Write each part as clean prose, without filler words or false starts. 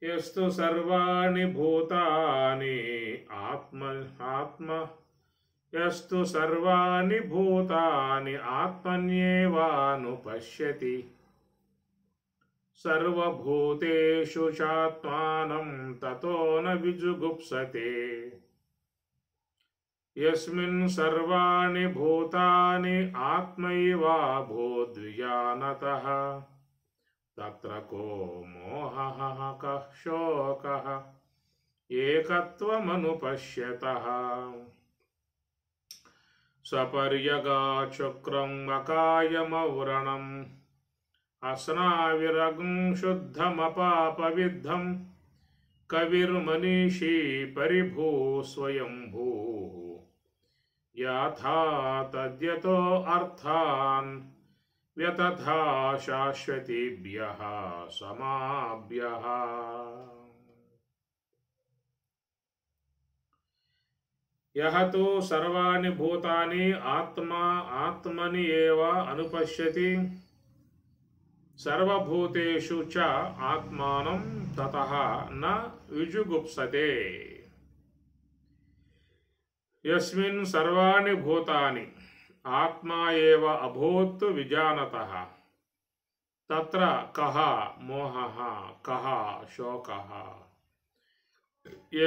యస్తు సర్వాణి భూతాని ఆత్మ యస్తు సర్వాణి భూతాని ఆత్మన్యేవానుపశ్యతి సర్వభూతేషు చాత్మానం తతో న విజుగుప్సతే యస్మిన్ సర్వాణి భూతాని ఆత్మైవాభూద్విజానతః తత్ర కో మోహః కః శోకః ఏకత్వమనుపశ్యతః సపర్యగాచక్రం అకాయమవ్రణం అస్నావిరగం శుద్ధమపాపవిద్ధం కవిర్మనీషీ పరిభూ స్వయంభూ యథా తద్యతో అర్థాన్ వ్యతథా శాశ్వతీభ్యః సమాభ్యః. యః తు సర్వాణి భూతాని ఆత్మని ఏవ అనుపశ్యతి సర్వభూతేషు చ ఆత్మానం తతః న విజుగుప్సతే. యస్మిన్ సర్వాణి భూతాని ఆత్మా ఏవ అభూత్ విజానతః తత్ర కః మోహః కః శోకః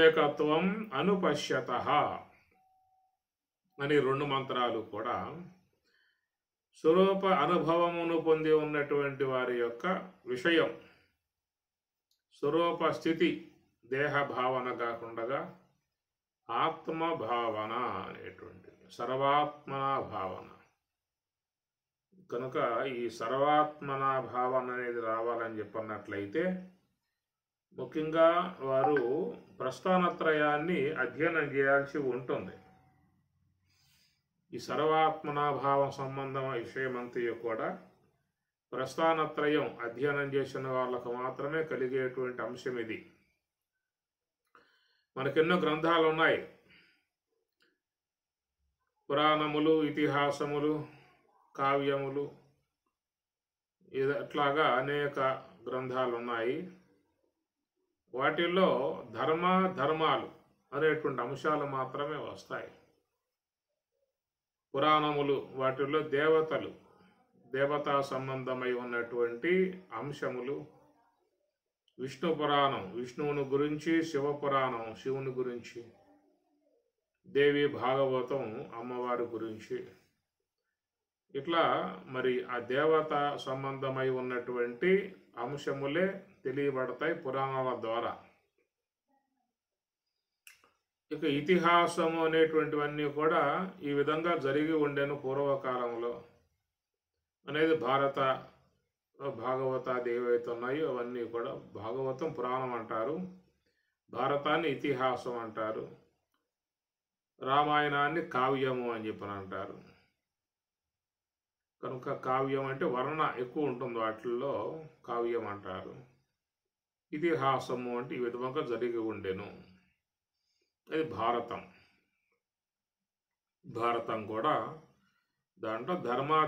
ఏకత్వం అనుపశ్యతః అని రెండు మంత్రాలు కూడా స్వరూప అనుభవమును పొంది ఉన్నటువంటి వారి యొక్క విషయం, స్వరూప స్థితి, దేహ భావన కాకుండా ఆత్మభావన అనేటువంటిది, సర్వాత్మనా భావన. కనుక ఈ సర్వాత్మనా భావన అనేది రావాలని చెప్పన్నట్లయితే ముఖ్యంగా వారు ప్రస్థానత్రయాన్ని అధ్యయనం చేయాల్సి ఉంటుంది. ఈ సర్వాత్మనాభావం సంబంధం విషయమంతయు కూడా ప్రస్థానత్రయం అధ్యయనం చేసిన వాళ్ళకు మాత్రమే కలిగేటువంటి అంశం ఇది. మనకెన్నో గ్రంథాలు ఉన్నాయి, పురాణములు, ఇతిహాసములు, కావ్యములు, ఇట్లాగా అనేక గ్రంథాలు ఉన్నాయి. వాటిల్లో ధర్మాలు అనేటువంటి అంశాలు మాత్రమే వస్తాయి. పురాణములు వాటిల్లో దేవతా సంబంధమై ఉన్నటువంటి అంశములు, విష్ణు పురాణం విష్ణువుని గురించి, శివపురాణం శివుని గురించి, దేవి భాగవతం అమ్మవారి గురించి, ఇట్లా మరి ఆ దేవత సంబంధమై ఉన్నటువంటి అంశములే తెలియబడతాయి పురాణాల ద్వారా. ఇక ఇతిహాసము అనేటువంటివన్నీ కూడా ఈ విధంగా జరిగి ఉండేను పూర్వకాలంలో అనేది. భాగవతాది ఏవైతే ఉన్నాయో అవన్నీ కూడా భాగవతం పురాణం అంటారు, భారతాన్ని ఇతిహాసం అంటారు, రామాయణాన్ని కావ్యము అని చెప్పని అంటారు. కనుక కావ్యం అంటే వర్ణ ఎక్కువ ఉంటుంది, వాటిల్లో కావ్యం అంటారు. ఇతిహాసము అంటే ఈ విధంగా జరిగి ఉండెను, అది భారతం కూడా దాంట్లో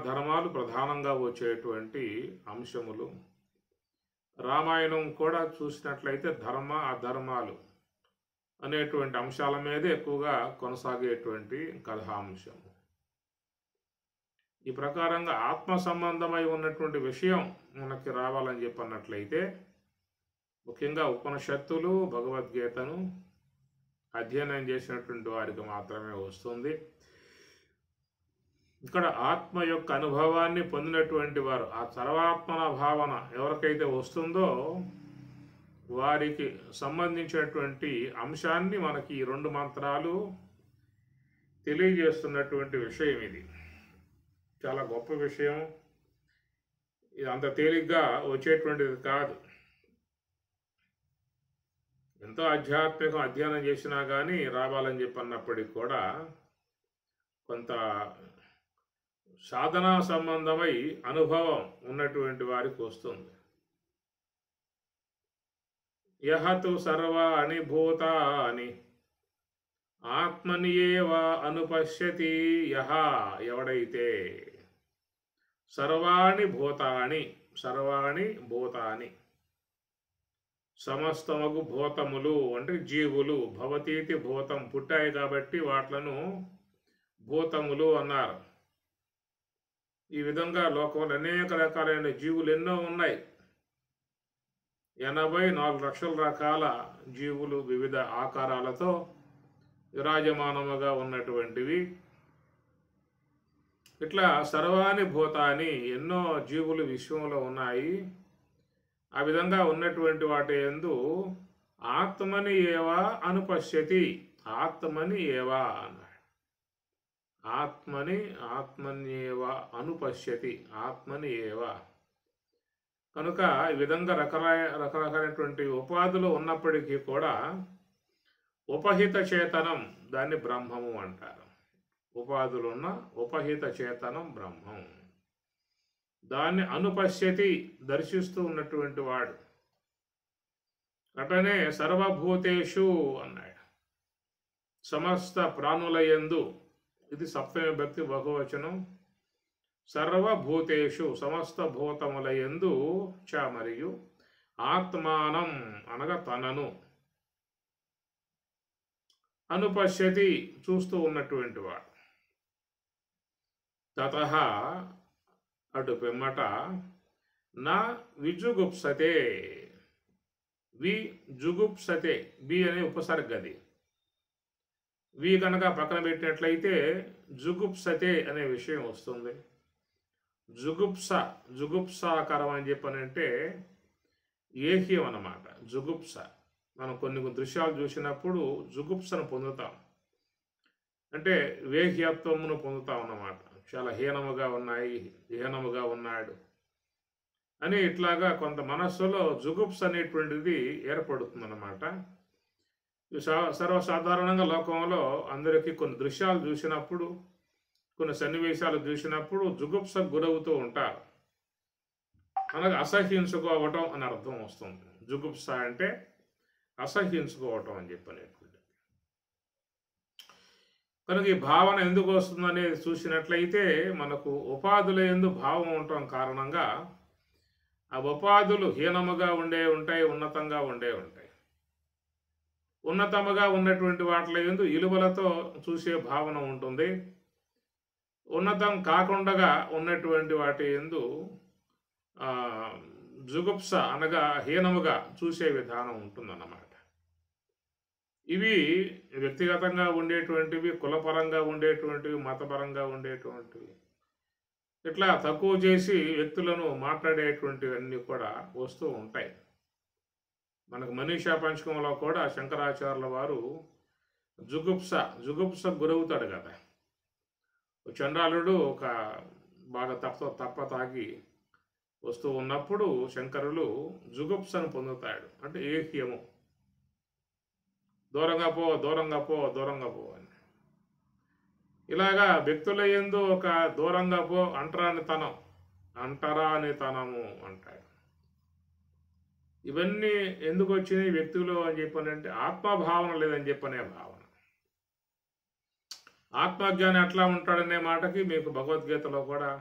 ధర్మాలు ప్రధానంగా వచ్చేటువంటి అంశములు. రామాయణం కూడా చూసినట్లయితే ధర్మ అధర్మాలు అనేటువంటి అంశాల మీదే ఎక్కువగా కొనసాగేటువంటి కథాంశము. ఈ ప్రకారంగా ఆత్మ సంబంధమై ఉన్నటువంటి విషయం మనకి రావాలని చెప్పన్నట్లయితే ముఖ్యంగా ఉపనిషత్తులు, భగవద్గీతను అధ్యయనం చేసినటువంటి వారికి మాత్రమే వస్తుంది. ఇక్కడ ఆత్మ యొక్క అనుభవాన్ని పొందినటువంటి వారు, ఆ సర్వాత్మన భావన ఎవరికైతే వస్తుందో వారికి సంబంధించినటువంటి అంశాన్ని మనకి ఈ రెండు మంత్రాలు తెలియజేస్తున్నటువంటి విషయం. ఇది చాలా గొప్ప విషయం. ఇది అంత తేలిగ్గా వచ్చేటువంటిది కాదు. ఎంతో ఆధ్యాత్మికం అధ్యయనం చేసినా కానీ రావాలని చెప్పన్నప్పటికి కూడా కొంత సాధనా సంబంధమై అనుభవం ఉన్నటువంటి వారికి వస్తుంది. యః తు సర్వాణి భూతాని ఆత్మని ఏవ అనుపశ్యతి. యః ఎవడైతే సర్వాణి భూతాని సమస్తమగు భూతములు అంటే జీవులు, భవతీతి భూతం పుట్టాయి కాబట్టి వాట్లను భూతములు అన్నారు. ఈ విధంగా లోకంలో అనేక రకాలైన జీవులు ఎన్నో ఉన్నాయి. 84 లక్షల రకాల జీవులు వివిధ ఆకారాలతో విరాజమానముగా ఉన్నటువంటివి. ఇట్లా సర్వాణి భూతాన్ని ఎన్నో జీవులు విశ్వంలో ఉన్నాయి. ఆ విధంగా ఉన్నటువంటి వాటి యందు ఆత్మని ఏవా అనుపశ్యతి, ఆత్మని ఏవా అన్నాడు. ఆత్మన్యేవా అనుపశ్యతి, ఆత్మని ఏవా. కనుక ఈ విధంగా రకరకాలైనటువంటి ఉపాధులు ఉన్నప్పటికీ కూడా ఉపహిత చేతనం దాన్ని బ్రహ్మము అంటారు. ఉపాధులున్న ఉపహిత చేతనం బ్రహ్మం. దాన్ని అనుపశ్యతి దర్శిస్తూ ఉన్నటువంటి వాడు. అటనే సర్వభూతేషు అన్నాడు. సమస్త ప్రాణులయందు, ఇది సప్తమి భక్తి బహువచనం. సర్వభూతేషు సమస్త భూతములయందు చ మరియు ఆత్మానం అనగా తనను అనుపశ్యతి చూస్తూ ఉన్నటువంటి వాడు. తతః అటు పిమ్మట నా విజుగుప్సతే, విజుగుప్సతే, బి అనే ఉపసర్గది. వి కనుక పక్కన పెట్టినట్లయితే జుగుప్సతే అనే విషయం వస్తుంది. జుగుప్సాకరం అని చెప్పనంటే ఏహ్యం అన్నమాట. జుగుప్స మనం కొన్ని దృశ్యాలు చూసినప్పుడు జుగుప్సను పొందుతాం, అంటే వేహ్యత్వమును పొందుతాం అన్నమాట. చాలా హీనముగా ఉన్నాయి, హీనముగా ఉన్నాడు అని ఇట్లాగా కొంత మనస్సులో జుగుప్స అనేటువంటిది ఏర్పడుతుందన్నమాట. సర్వసాధారణంగా లోకంలో అందరికీ కొన్ని దృశ్యాలు చూసినప్పుడు, కొన్ని సన్నివేశాలు చూసినప్పుడు జుగుప్సకు గురవుతూ ఉంటారు. అనగా అసహ్యించుకోవటం అని అర్థం వస్తుంది. జుగుప్స అంటే అసహ్యించుకోవటం అని చెప్పనేటువంటి. కనుక ఈ భావన ఎందుకు వస్తుందనేది చూసినట్లయితే మనకు ఉపాధుల యందు భావం ఉండటం కారణంగా ఆ ఉపాధులు హీనముగా ఉండే ఉంటాయి, ఉన్నతంగా ఉండే ఉంటాయి. ఉన్నతముగా ఉన్నటువంటి వాటిలో యందు ఇలువలతో చూసే భావన ఉంటుంది. ఉన్నతం కాకుండా ఉన్నటువంటి వాటి యందు జుగుప్స అనగా హీనముగా చూసే విధానం ఉంటుందన్నమాట. ఇవి వ్యక్తిగతంగా ఉండేటువంటివి, కులపరంగా ఉండేటువంటివి, మతపరంగా ఉండేటువంటివి. ఇట్లా తక్కువ చేసి వ్యక్తులను మాట్లాడేటువంటివన్నీ కూడా వస్తూ ఉంటాయి. మనకు మనీషా పంచకంలో కూడా శంకరాచార్యుల వారు జుగుప్స గురవుతాడు కదా. చండాలుడు ఒక బాగా తప్ప తాగి వస్తూ ఉన్నప్పుడు శంకరులు జుగుప్సను పొందుతాడు, అంటే ఏహ్యము, దూరంగా పో దూరంగా పో దూరంగా పో అని. ఇలాగా వ్యక్తుల యందు ఒక దూరంగా పో అంటరానితనము అంటాడు. ఇవన్నీ ఎందుకు వచ్చినాయి వ్యక్తులు అని చెప్పనంటే ఆత్మభావన లేదని చెప్పనే భావన. ఆత్మజ్ఞాని ఎట్లా ఉంటాడనే మాటకి మీకు భగవద్గీతలో కూడా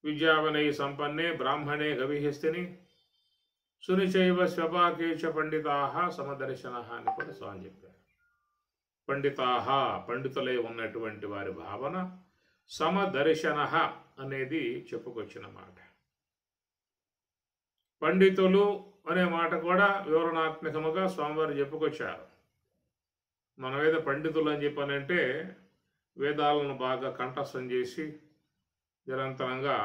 విద్యావనై సంపన్నే బ్రాహ్మణే గవిహస్తిని సునిచైవ స్వపాకేచ పండితాహ సమదర్శన అని కూడా స్వామి చెప్పారు. పండితులై ఉన్నటువంటి వారి భావన సమదర్శన అనేది చెప్పుకొచ్చిన మాట. పండితులు అనే మాట కూడా వివరణాత్మకముగా స్వామివారు చెప్పుకొచ్చారు. మన వేద పండితులు అని చెప్పనంటే వేదాలను బాగా కంఠస్థం చేసి నిరంతరంగా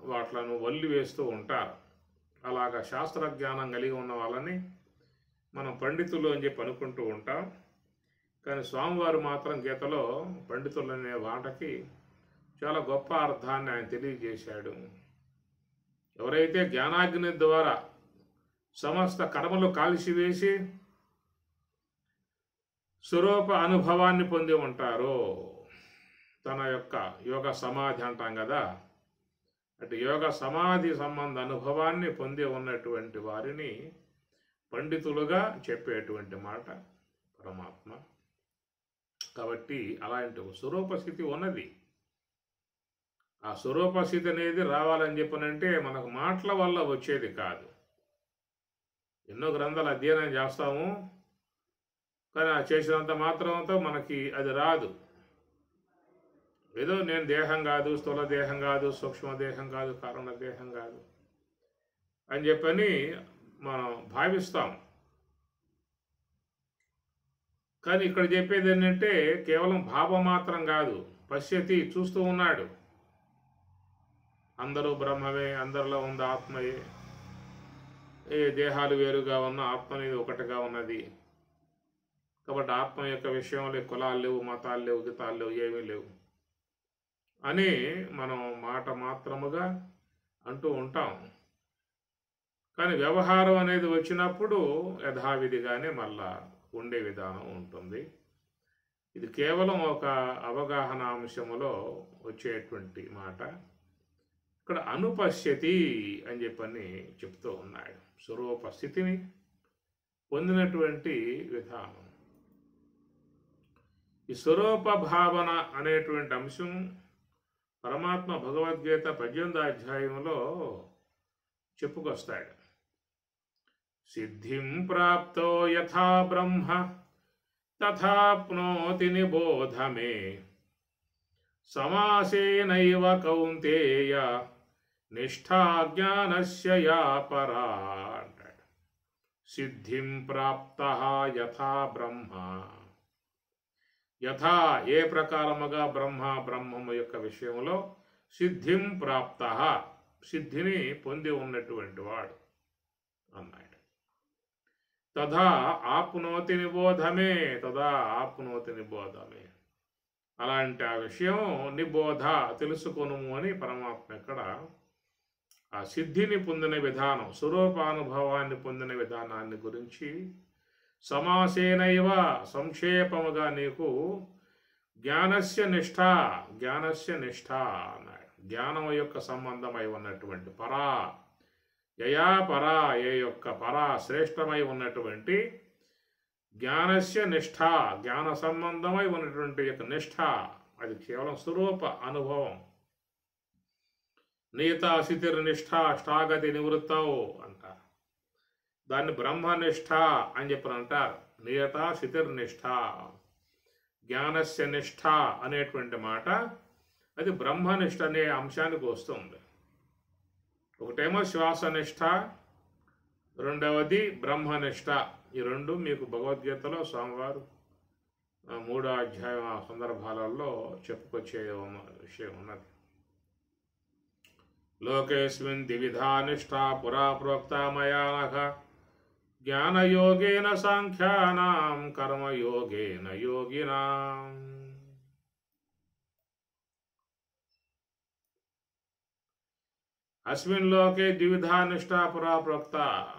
వాట్లను వల్లి వేస్తూ ఉంటారు. అలాగా శాస్త్ర జ్ఞానం కలిగి ఉన్న వాళ్ళని మనం పండితులు అని చెప్పి అనుకుంటూ ఉంటాం. కానీ స్వామివారు మాత్రం గీతలో పండితులు అనే మాటకి చాలా గొప్ప అర్థాన్ని ఆయన తెలియజేశాడు. ఎవరైతే జ్ఞానాగ్ని ద్వారా సమస్త కర్మలు కాల్చివేసి స్వరూప అనుభవాన్ని పొంది ఉంటారో, తన యొక్క యోగ సమాధి అంటాం కదా, అటు యోగ సమాధి సంబంధ అనుభవాన్ని పొంది ఉన్నటువంటి వారిని పండితులుగా చెప్పేటువంటి మాట పరమాత్మ. కాబట్టి అలాంటి స్వరూపస్థితి ఉన్నది. ఆ స్వరూపస్థితి అనేది రావాలని చెప్పనంటే మనకు మాటల వల్ల వచ్చేది కాదు. ఎన్నో గ్రంథాలు అధ్యయనం చేస్తాము, కానీ ఆ చేసినంత మాత్రంతో మనకి అది రాదు. ఏదో నేను దేహం కాదు, స్థూల దేహం కాదు, సూక్ష్మ దేహం కాదు, కారణ దేహం కాదు అని చెప్పని మనం భావిస్తాం. కానీ ఇక్కడ చెప్పేది ఏంటంటే కేవలం భావం మాత్రం కాదు, పశ్యతి చూస్తూ ఉన్నాడు. అందరూ బ్రహ్మమే, అందరిలో ఉంది ఆత్మయే, ఏ దేహాలు వేరుగా ఉన్న ఆత్మ అనేది ఒకటిగా ఉన్నది. కాబట్టి ఆత్మ యొక్క విషయంలో కులాలు లేవు, మతాలు లేవు, గీతాలు లేవు, ఏమీ లేవు అని మనం మాట మాత్రముగా అంటూ ఉంటాం. కానీ వ్యవహారం అనేది వచ్చినప్పుడు యథావిధిగానే మళ్ళా ఉండే విధానం ఉంటుంది. ఇది కేవలం ఒక అవగాహన అంశములో వచ్చేటువంటి మాట. ఇక్కడ అనుపశ్యతి అని చెప్పని చెప్తూ ఉన్నాడు. స్వరూప స్థితిని పొందినటువంటి విధానం. ఈ స్వరూప భావన అనేటువంటి అంశం పరమాత్మ భగవద్గీత 18వ అధ్యాయంలో చెప్పుకొస్తాడు. సిద్ధిం ప్రాప్తో యథా బ్రహ్మ తథాప్నోతి నిబోధ మే సమాసేనైవ కౌంతేయ నిష్ఠా జ్ఞానస్య యా పరా అంటాడు. సిద్ధిం ప్రాప్తః యథా బ్రహ్మ, యథా ఏ ప్రకారముగా బ్రహ్మము యొక్క విషయంలో సిద్ధిం ప్రాప్తః సిద్ధిని పొంది ఉన్నటువంటి వాడు అన్నాడు. తథా ఆప్నోతి నిబోధమే, తథా ఆప్నోతి నిబోధమే, అలాంటి ఆ విషయం నిబోధ తెలుసుకొనుము అని పరమాత్మ ఇక్కడ ఆ సిద్ధిని పొందిన విధానం, స్వరూపానుభవాన్ని పొందిన విధానాన్ని గురించి సమాసేనైవ సంక్షేపముగా నీకు జ్ఞానస్య నిష్ఠ అన్నాడు. జ్ఞానం యొక్క సంబంధమై ఉన్నటువంటి పరా, యయా పరా, ఏ యొక్క పరా శ్రేష్టమై ఉన్నటువంటి జ్ఞానస్య నిష్ఠ, జ్ఞాన సంబంధమై ఉన్నటువంటి యొక్క నిష్ఠ, అది కేవలం స్వరూప అనుభవం. నియతా స్థితిర్నిష్ఠ అష్టాగతి నివృత్తవు అంటారు. దాన్ని బ్రహ్మనిష్ఠ అని చెప్పని అంటారు. నియతా స్థితిర్నిష్ఠ, జ్ఞానస్య నిష్ఠ అనేటువంటి మాట అది బ్రహ్మనిష్ఠ అనే అంశానికి వస్తుంది. ఒకటేమో శ్వాసనిష్ఠ, రెండవది బ్రహ్మనిష్ఠ. ఈ రెండు మీకు భగవద్గీతలో స్వామివారు 3వ అధ్యాయం సందర్భాలలో చెప్పుకొచ్చే విషయం ఉన్నది. లోకేస్మిన్ ద్విధా నిష్ఠా పురా ప్రోక్తా మయా నఘ జ్ఞానయోగేన సాంఖ్యానాం కర్మయోగేన యోగినాం. అస్మిన్ లోకే ద్విధా నిష్ఠా పురా ప్రోక్త,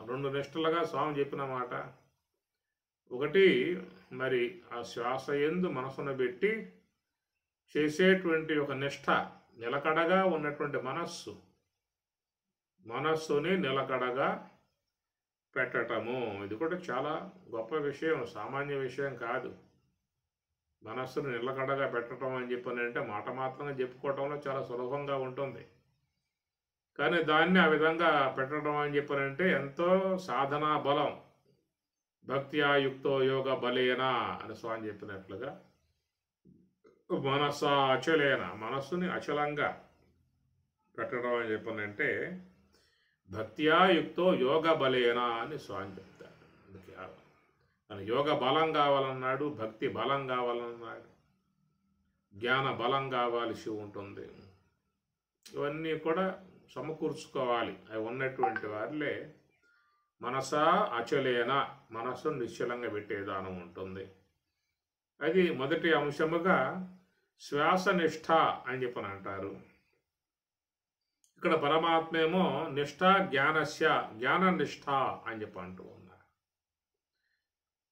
రెండు నిష్ఠలుగా స్వామి చెప్పిన మాట. ఒకటి మరి ఆ శ్వాస యందు మనసును పెట్టి చేసేటువంటి ఒక నిష్ఠ, నిలకడగా ఉన్నటువంటి మనస్సుని నిలకడగా పెట్టటము. ఇది కూడా చాలా గొప్ప విషయం, సామాన్య విషయం కాదు. మనస్సును నిలకడగా పెట్టడం అని చెప్పనంటే మాట మాత్రంగా చెప్పుకోవటంలో చాలా సులభంగా ఉంటుంది. కానీ దాన్ని ఆ విధంగా పెట్టడం అని చెప్పనంటే ఎంతో సాధనా బలం. భక్త్యా యుక్తో యోగ బలేనా అని స్వామి చెప్పినట్లుగా మనస అచలేన, మనస్సుని అచలంగా పెట్టడం అని చెప్పనంటే భక్త్యా యుక్తో యోగ బలేనా అని స్వామి చెప్తాడు. అందుకే తన యోగ బలం కావాలన్నాడు, భక్తి బలం కావాలన్నాడు, జ్ఞాన బలం కావాల్సి ఉంటుంది. ఇవన్నీ కూడా సమకూర్చుకోవాలి. అవి ఉన్నటువంటి వారిలే మనస అచలేన, మనస్సును నిశ్చలంగా పెట్టే విధానం ఉంటుంది. అది మొదటి అంశముగా శ్వాసనిష్ఠ అని చెప్పని అంటారు. ఇక్కడ పరమాత్మేమో నిష్ఠ జ్ఞానస్య, జ్ఞాననిష్ఠ అని చెప్పి అంటూ ఉన్నారు.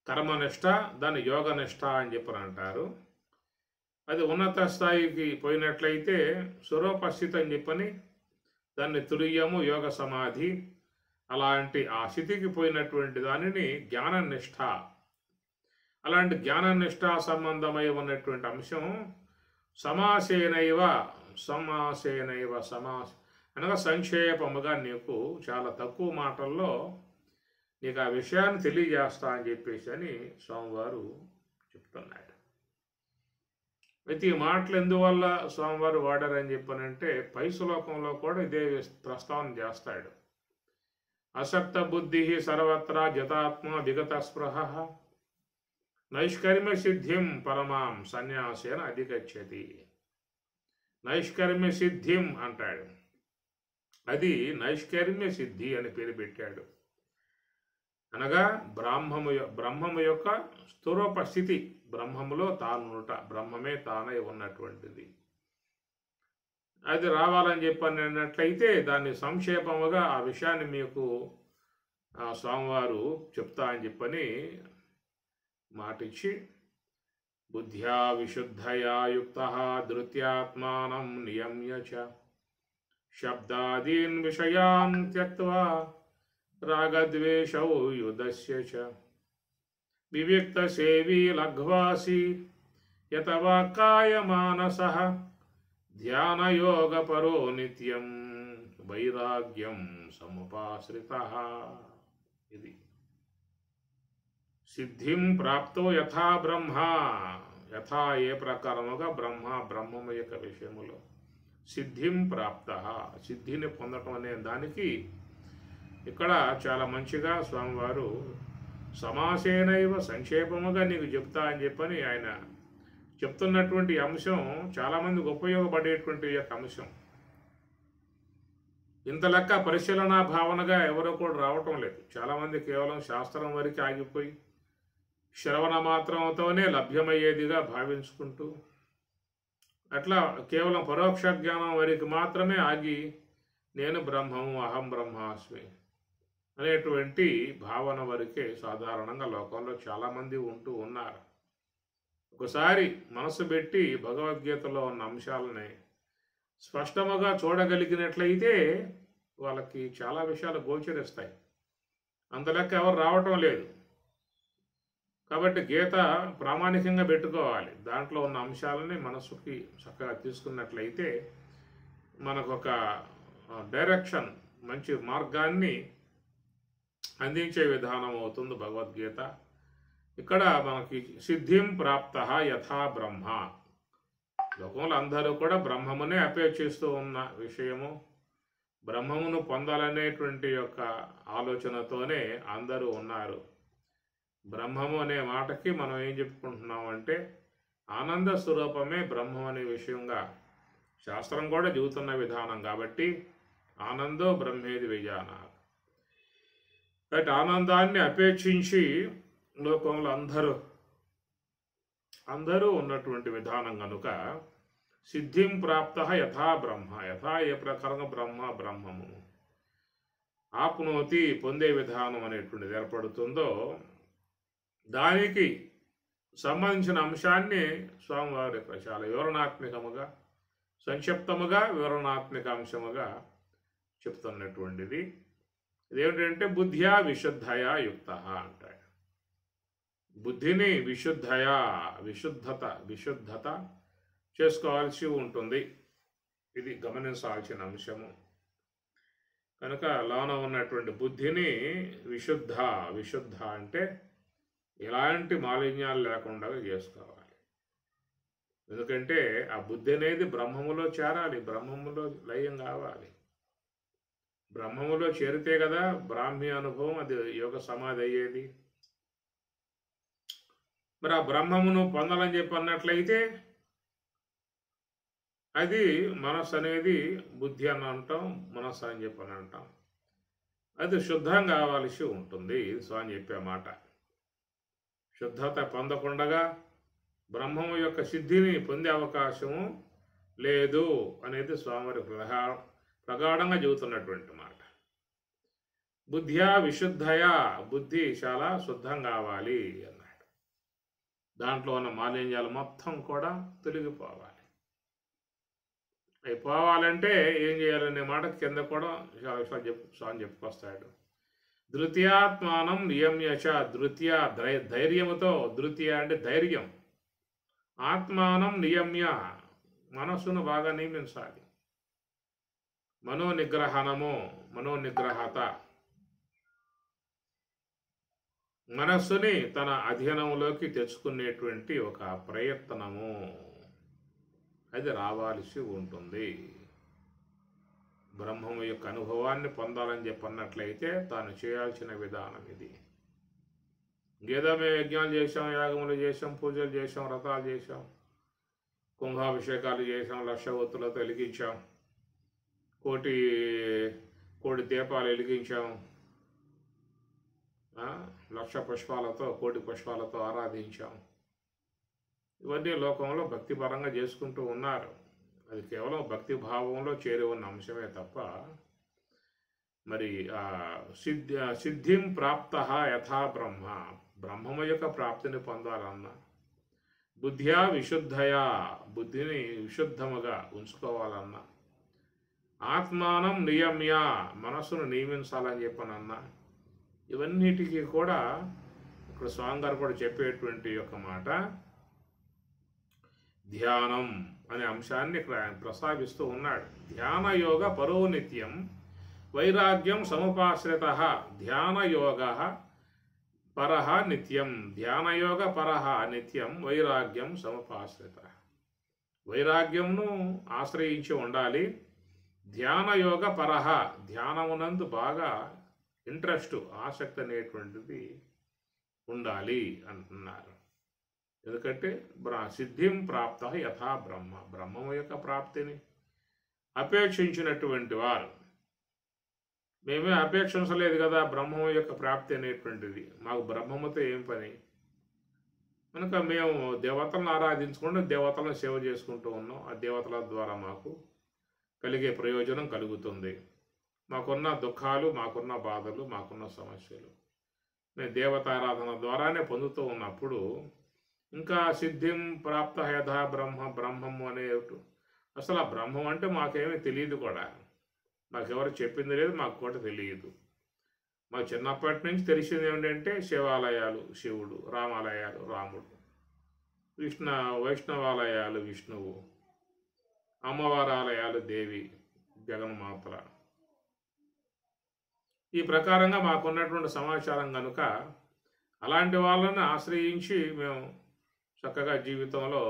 కర్మనిష్ఠ, దాన్ని యోగనిష్ఠ అని చెప్పని అంటారు. అది ఉన్నత స్థాయికి పోయినట్లయితే స్వరూపస్థితి అని చెప్పని దాన్ని తురీయము యోగ సమాధి, అలాంటి ఆ స్థితికి పోయినటువంటి దానిని జ్ఞాననిష్ఠ. అలాంటి జ్ఞాననిష్ఠ సంబంధమై ఉన్నటువంటి అంశం సమాసేనైవ అనగా సంక్షేపముగా నీకు చాలా తక్కువ మాటల్లో నీకు ఆ విషయాన్ని తెలియజేస్తా అని చెప్పేసి అని స్వామివారు చెప్తున్నాడు. అయితే ఈ మాటలు ఎందువల్ల స్వామివారు వాడారని చెప్పానంటే పై శ్లోకంలో కూడా ఇదే ప్రస్తావన చేస్తాడు. అసక్త బుద్ధి సర్వత్రా జతాత్మ విగత స్పృహ నైష్కర్మ్య సిద్ధిం పరమాం సన్యాసేన అధిగచ్చతి. నైష్కర్మ్య సిద్ధిం అంటాడు. అది నైష్కర్మ్య సిద్ధి అని పేరు పెట్టాడు. అనగా బ్రహ్మము యొక్క స్థూరూప స్థితి, బ్రహ్మములో తానుట, బ్రహ్మమే తానై ఉన్నటువంటిది. అది రావాలని చెప్పని అన్నట్లయితే దాన్ని సంక్షేపముగా ఆ విషయాన్ని మీకు స్వామివారు చెప్తా అని చెప్పని మాటిచ్చి, బుద్ధ్యా విశుద్ధయా యుక్తః ధృత్యాత్మానం నియమ్య చ శబ్దాదీన్ విషయాన్ త్యక్త్వా రాగద్వేషౌ యుధస్య చ వివిక్త సేవీ లఘ్వాసి యతవాక్కాయ మానసః ధ్యానయోగపరో నిత్యం వైరాగ్యం సముపాశ్రితః. ఇది సిద్ధిం ప్రాప్తో యథా బ్రహ్మ, యథా ఏ ప్రకారముగా బ్రహ్మము యొక్క విషయములో సిద్ధిం ప్రాప్త, సిద్ధిని పొందటం అనే దానికి ఇక్కడ చాలా మంచిగా స్వామివారు సమాసేనైవ సంక్షేపముగా నీకు చెప్తా అని చెప్పని ఆయన చెప్తున్నటువంటి అంశం చాలామందికి ఉపయోగపడేటువంటి యొక్క అంశం. ఇంత లెక్క పరిశీలనా భావనగా ఎవరో కూడా రావటం లేదు. చాలామంది కేవలం శాస్త్రం వరకు ఆగిపోయి శ్రవణ మాత్రంతోనే లభ్యమయ్యేదిగా భావించుకుంటూ అట్లా కేవలం పరోక్ష జ్ఞానం వరకు మాత్రమే ఆగి నేను బ్రహ్మము అహం బ్రహ్మాస్మి అనేటువంటి భావన వరకే సాధారణంగా లోకంలో చాలామంది ఉంటూ ఉన్నారు. ఒకసారి మనసు పెట్టి భగవద్గీతలో ఉన్న అంశాలని స్పష్టముగా చూడగలిగినట్లయితే వాళ్ళకి చాలా విషయాలు గోచరిస్తాయి. అంత లెక్క ఎవరు రావటం లేదు. కాబట్టి గీత ప్రామాణికంగా పెట్టుకోవాలి. దాంట్లో ఉన్న అంశాలని మనసుకి చక్కగా తీసుకున్నట్లయితే మనకు ఒక డైరెక్షన్, మంచి మార్గాన్ని అందించే విధానం అవుతుంది భగవద్గీత. ఇక్కడ మనకి సిద్ధిం ప్రాప్త యథా బ్రహ్మ, లోకంలో అందరూ కూడా బ్రహ్మమునే అపేక్షిస్తూ ఉన్న విషయము, బ్రహ్మమును పొందాలనేటువంటి యొక్క ఆలోచనతోనే అందరూ ఉన్నారు. బ్రహ్మము అనే మాటకి మనం ఏం చెప్పుకుంటున్నామంటే ఆనంద స్వరూపమే బ్రహ్మం అనే విషయంగా శాస్త్రం కూడా చెబుతున్న విధానం. కాబట్టి ఆనందో బ్రహ్మేది విజానాత్. కాబట్టి ఆనందాన్ని అపేక్షించి లోకంలో అందరూ ఉన్నటువంటి విధానం కనుక సిద్ధిం ప్రాప్త యథా బ్రహ్మ, యథా ఏ ప్రకారంగా బ్రహ్మము ఆప్నోతి పొందే విధానం అనేటువంటిది ఏర్పడుతుందో దానికి సంబంధించిన అంశాన్ని స్వామివారి చాలా వివరణాత్మకముగా, సంక్షిప్తముగా వివరణాత్మక అంశముగా చెప్తున్నటువంటిది. ఇదేమిటంటే బుద్ధ్యా విశుద్ధయా యుక్త అంటాడు. బుద్ధిని విశుద్ధత చేసుకోవాల్సి ఉంటుంది. ఇది గమనించాల్సిన అంశము. కనుక లోన ఉన్నటువంటి బుద్ధిని విశుద్ధ అంటే ఎలాంటి మాలిన్యాలు లేకుండా చేసుకోవాలి. ఎందుకంటే ఆ బుద్ధి అనేది బ్రహ్మములో చేరాలి, బ్రహ్మములో లయం కావాలి. బ్రహ్మములో చేరితే కదా బ్రాహ్మీ అనుభవం, అది యోగ సమాధి అయ్యేది. మరి ఆ బ్రహ్మమును పొందాలని చెప్పి అన్నట్లయితే అది మనస్సు అనేది బుద్ధి అని అంటాం, మనస్సు అని చెప్పి అని అంటాం. అది శుద్ధం కావాల్సి ఉంటుంది. స్వామి చెప్పే మాట శుద్ధత పొందకుండగా బ్రహ్మము యొక్క సిద్ధిని పొందే అవకాశము లేదు అనేది స్వామివారి ప్రగాఢంగా చెబుతున్నటువంటి మాట. బుద్ధ్యా విశుద్ధయా, బుద్ధి చాలా శుద్ధం కావాలి అన్నాడు. దాంట్లో ఉన్న మాలిన్యాలు మొత్తం కూడా తొలగిపోవాలి. అవి పోవాలంటే ఏం చేయాలనే మాట కింద కూడా చాలా విషయాలు స్వామి చెప్పుకొస్తాడు. ధృత్యాత్మానం నియమ్యచ, ధైర్యముతో, ధృత్య అంటే ధైర్యం, ఆత్మానం నియమ్య మనస్సును బాగా నియమించాలి. మనోనిగ్రహత మనస్సుని తన అధీనంలోకి తెచ్చుకునేటువంటి ఒక ప్రయత్నము అది రావాల్సి ఉంటుంది. బ్రహ్మము యొక్క అనుభవాన్ని పొందాలని చెప్పన్నట్లయితే తాను చేయాల్సిన విధానం ఇది. ఏదో మేము యజ్ఞాలు చేసాం, యాగములు చేసాం, పూజలు చేసాం, వ్రతాలు చేసాం, కుంభాభిషేకాలు చేసాం, లక్ష ఒత్తులతో వెలిగించాం, కోటి దీపాలు వెలిగించాం, లక్ష పుష్పాలతో కోటి పుష్పాలతో ఆరాధించాం. ఇవన్నీ లోకంలో భక్తిపరంగా చేసుకుంటూ ఉన్నారు. అది కేవలం భక్తి భావంలో చేరి ఉన్న అంశమే తప్ప మరి సిద్ధిం ప్రాప్త యథా బ్రహ్మ, బ్రహ్మము యొక్క ప్రాప్తిని పొందాలన్నా బుద్ధ్యా విశుద్ధయా, బుద్ధిని విశుద్ధముగా ఉంచుకోవాలన్నా ఆత్మానం నియమ్య, మనస్సును నియమించాలని చెప్పనన్నా ఇవన్నిటికీ కూడా ఇక్కడ స్వామి గారు కూడా చెప్పేటువంటి యొక్క మాట ధ్యానం అనే అంశాన్ని ఇక్కడ ఆయన ప్రస్తావిస్తూ ఉన్నాడు. ధ్యాన యోగ పరో నిత్యం వైరాగ్యం సముపాశ్రిత, ధ్యానయోగ పరః నిత్యం, ధ్యానయోగ పరః నిత్యం వైరాగ్యం సముపాశ్రిత. వైరాగ్యంను ఆశ్రయించి ఉండాలి. ధ్యానయోగ పరః, ధ్యానమునందు బాగా ఇంట్రెస్ట్, ఆసక్తి అనేటువంటిది ఉండాలి అంటున్నారు. ఎందుకంటే సిద్ధిం ప్రాప్త యథా బ్రహ్మ, బ్రహ్మము యొక్క ప్రాప్తిని అపేక్షించినటువంటి వారు, మేమే అపేక్షించలేదు కదా బ్రహ్మము యొక్క ప్రాప్తి అనేటువంటిది, మాకు బ్రహ్మముతో ఏం పని, కనుక మేము దేవతలను ఆరాధించుకుంటూ దేవతలను సేవ చేసుకుంటూ ఉన్నాం, ఆ దేవతల ద్వారా మాకు కలిగే ప్రయోజనం కలుగుతుంది, మాకున్న దుఃఖాలు, మాకున్న బాధలు, మాకున్న సమస్యలు మేము దేవతారాధన ద్వారానే పొందుతూ ఉన్నప్పుడు ఇంకా సిద్ధిం ప్రాప్త యథా బ్రహ్మ, బ్రహ్మము అనే అసలు ఆ బ్రహ్మం అంటే మాకేమీ తెలియదు కూడా, మాకెవరు చెప్పింది లేదు, మాకు కూడా తెలియదు. మాకు చిన్నప్పటి నుంచి తెలిసింది ఏమిటంటే శివాలయాలు శివుడు, రామాలయాలు రాముడు, వైష్ణవాలయాలు విష్ణువు, అమ్మవారి ఆలయాలు దేవి జగన్మాతల. ఈ ప్రకారంగా మాకున్నటువంటి సమాచారం కనుక అలాంటి వాళ్ళని ఆశ్రయించి మేము చక్కగా జీవితంలో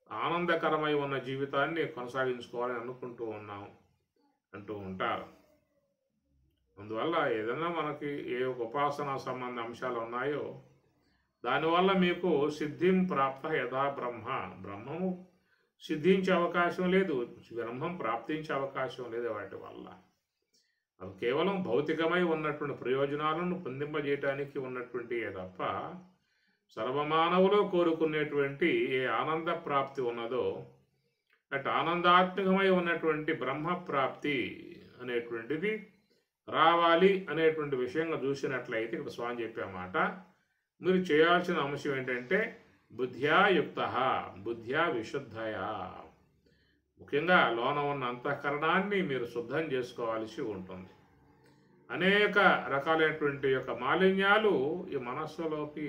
ఆనందకరమై ఉన్న జీవితాన్ని కొనసాగించుకోవాలని అనుకుంటూ ఉన్నాము అంటూ ఉంటారు. అందువల్ల ఏదైనా మనకి ఏ ఉపాసనా సంబంధ అంశాలు ఉన్నాయో దానివల్ల మీకు సిద్ధిం ప్రాప్త యథా బ్రహ్మ, బ్రహ్మము సిద్ధించే అవకాశం లేదు, బ్రహ్మం ప్రాప్తించే అవకాశం లేదు. వాటి వల్ల అవి కేవలం భౌతికమై ఉన్నటువంటి ప్రయోజనాలను పొందింపజేయటానికి ఉన్నటువంటి తప్ప సర్వమానవులు కోరుకునేటువంటి ఏ ఆనంద ప్రాప్తి ఉన్నదో అటు ఆనందాత్మకమై ఉన్నటువంటి బ్రహ్మప్రాప్తి అనేటువంటిది రావాలి అనేటువంటి విషయంగా చూసినట్లయితే ఇక్కడ స్వామి చెప్పామాట, మీరు చేయాల్సిన అంశం ఏంటంటే బుద్ధ్యా యుక్త, బుద్ధ్యా విశుద్ధయా, ముఖ్యంగా లోన ఉన్న అంతఃకరణాన్ని మీరు శుద్ధం చేసుకోవాల్సి ఉంటుంది. అనేక రకాలైనటువంటి యొక్క మాలిన్యాలు ఈ మనస్సులోకి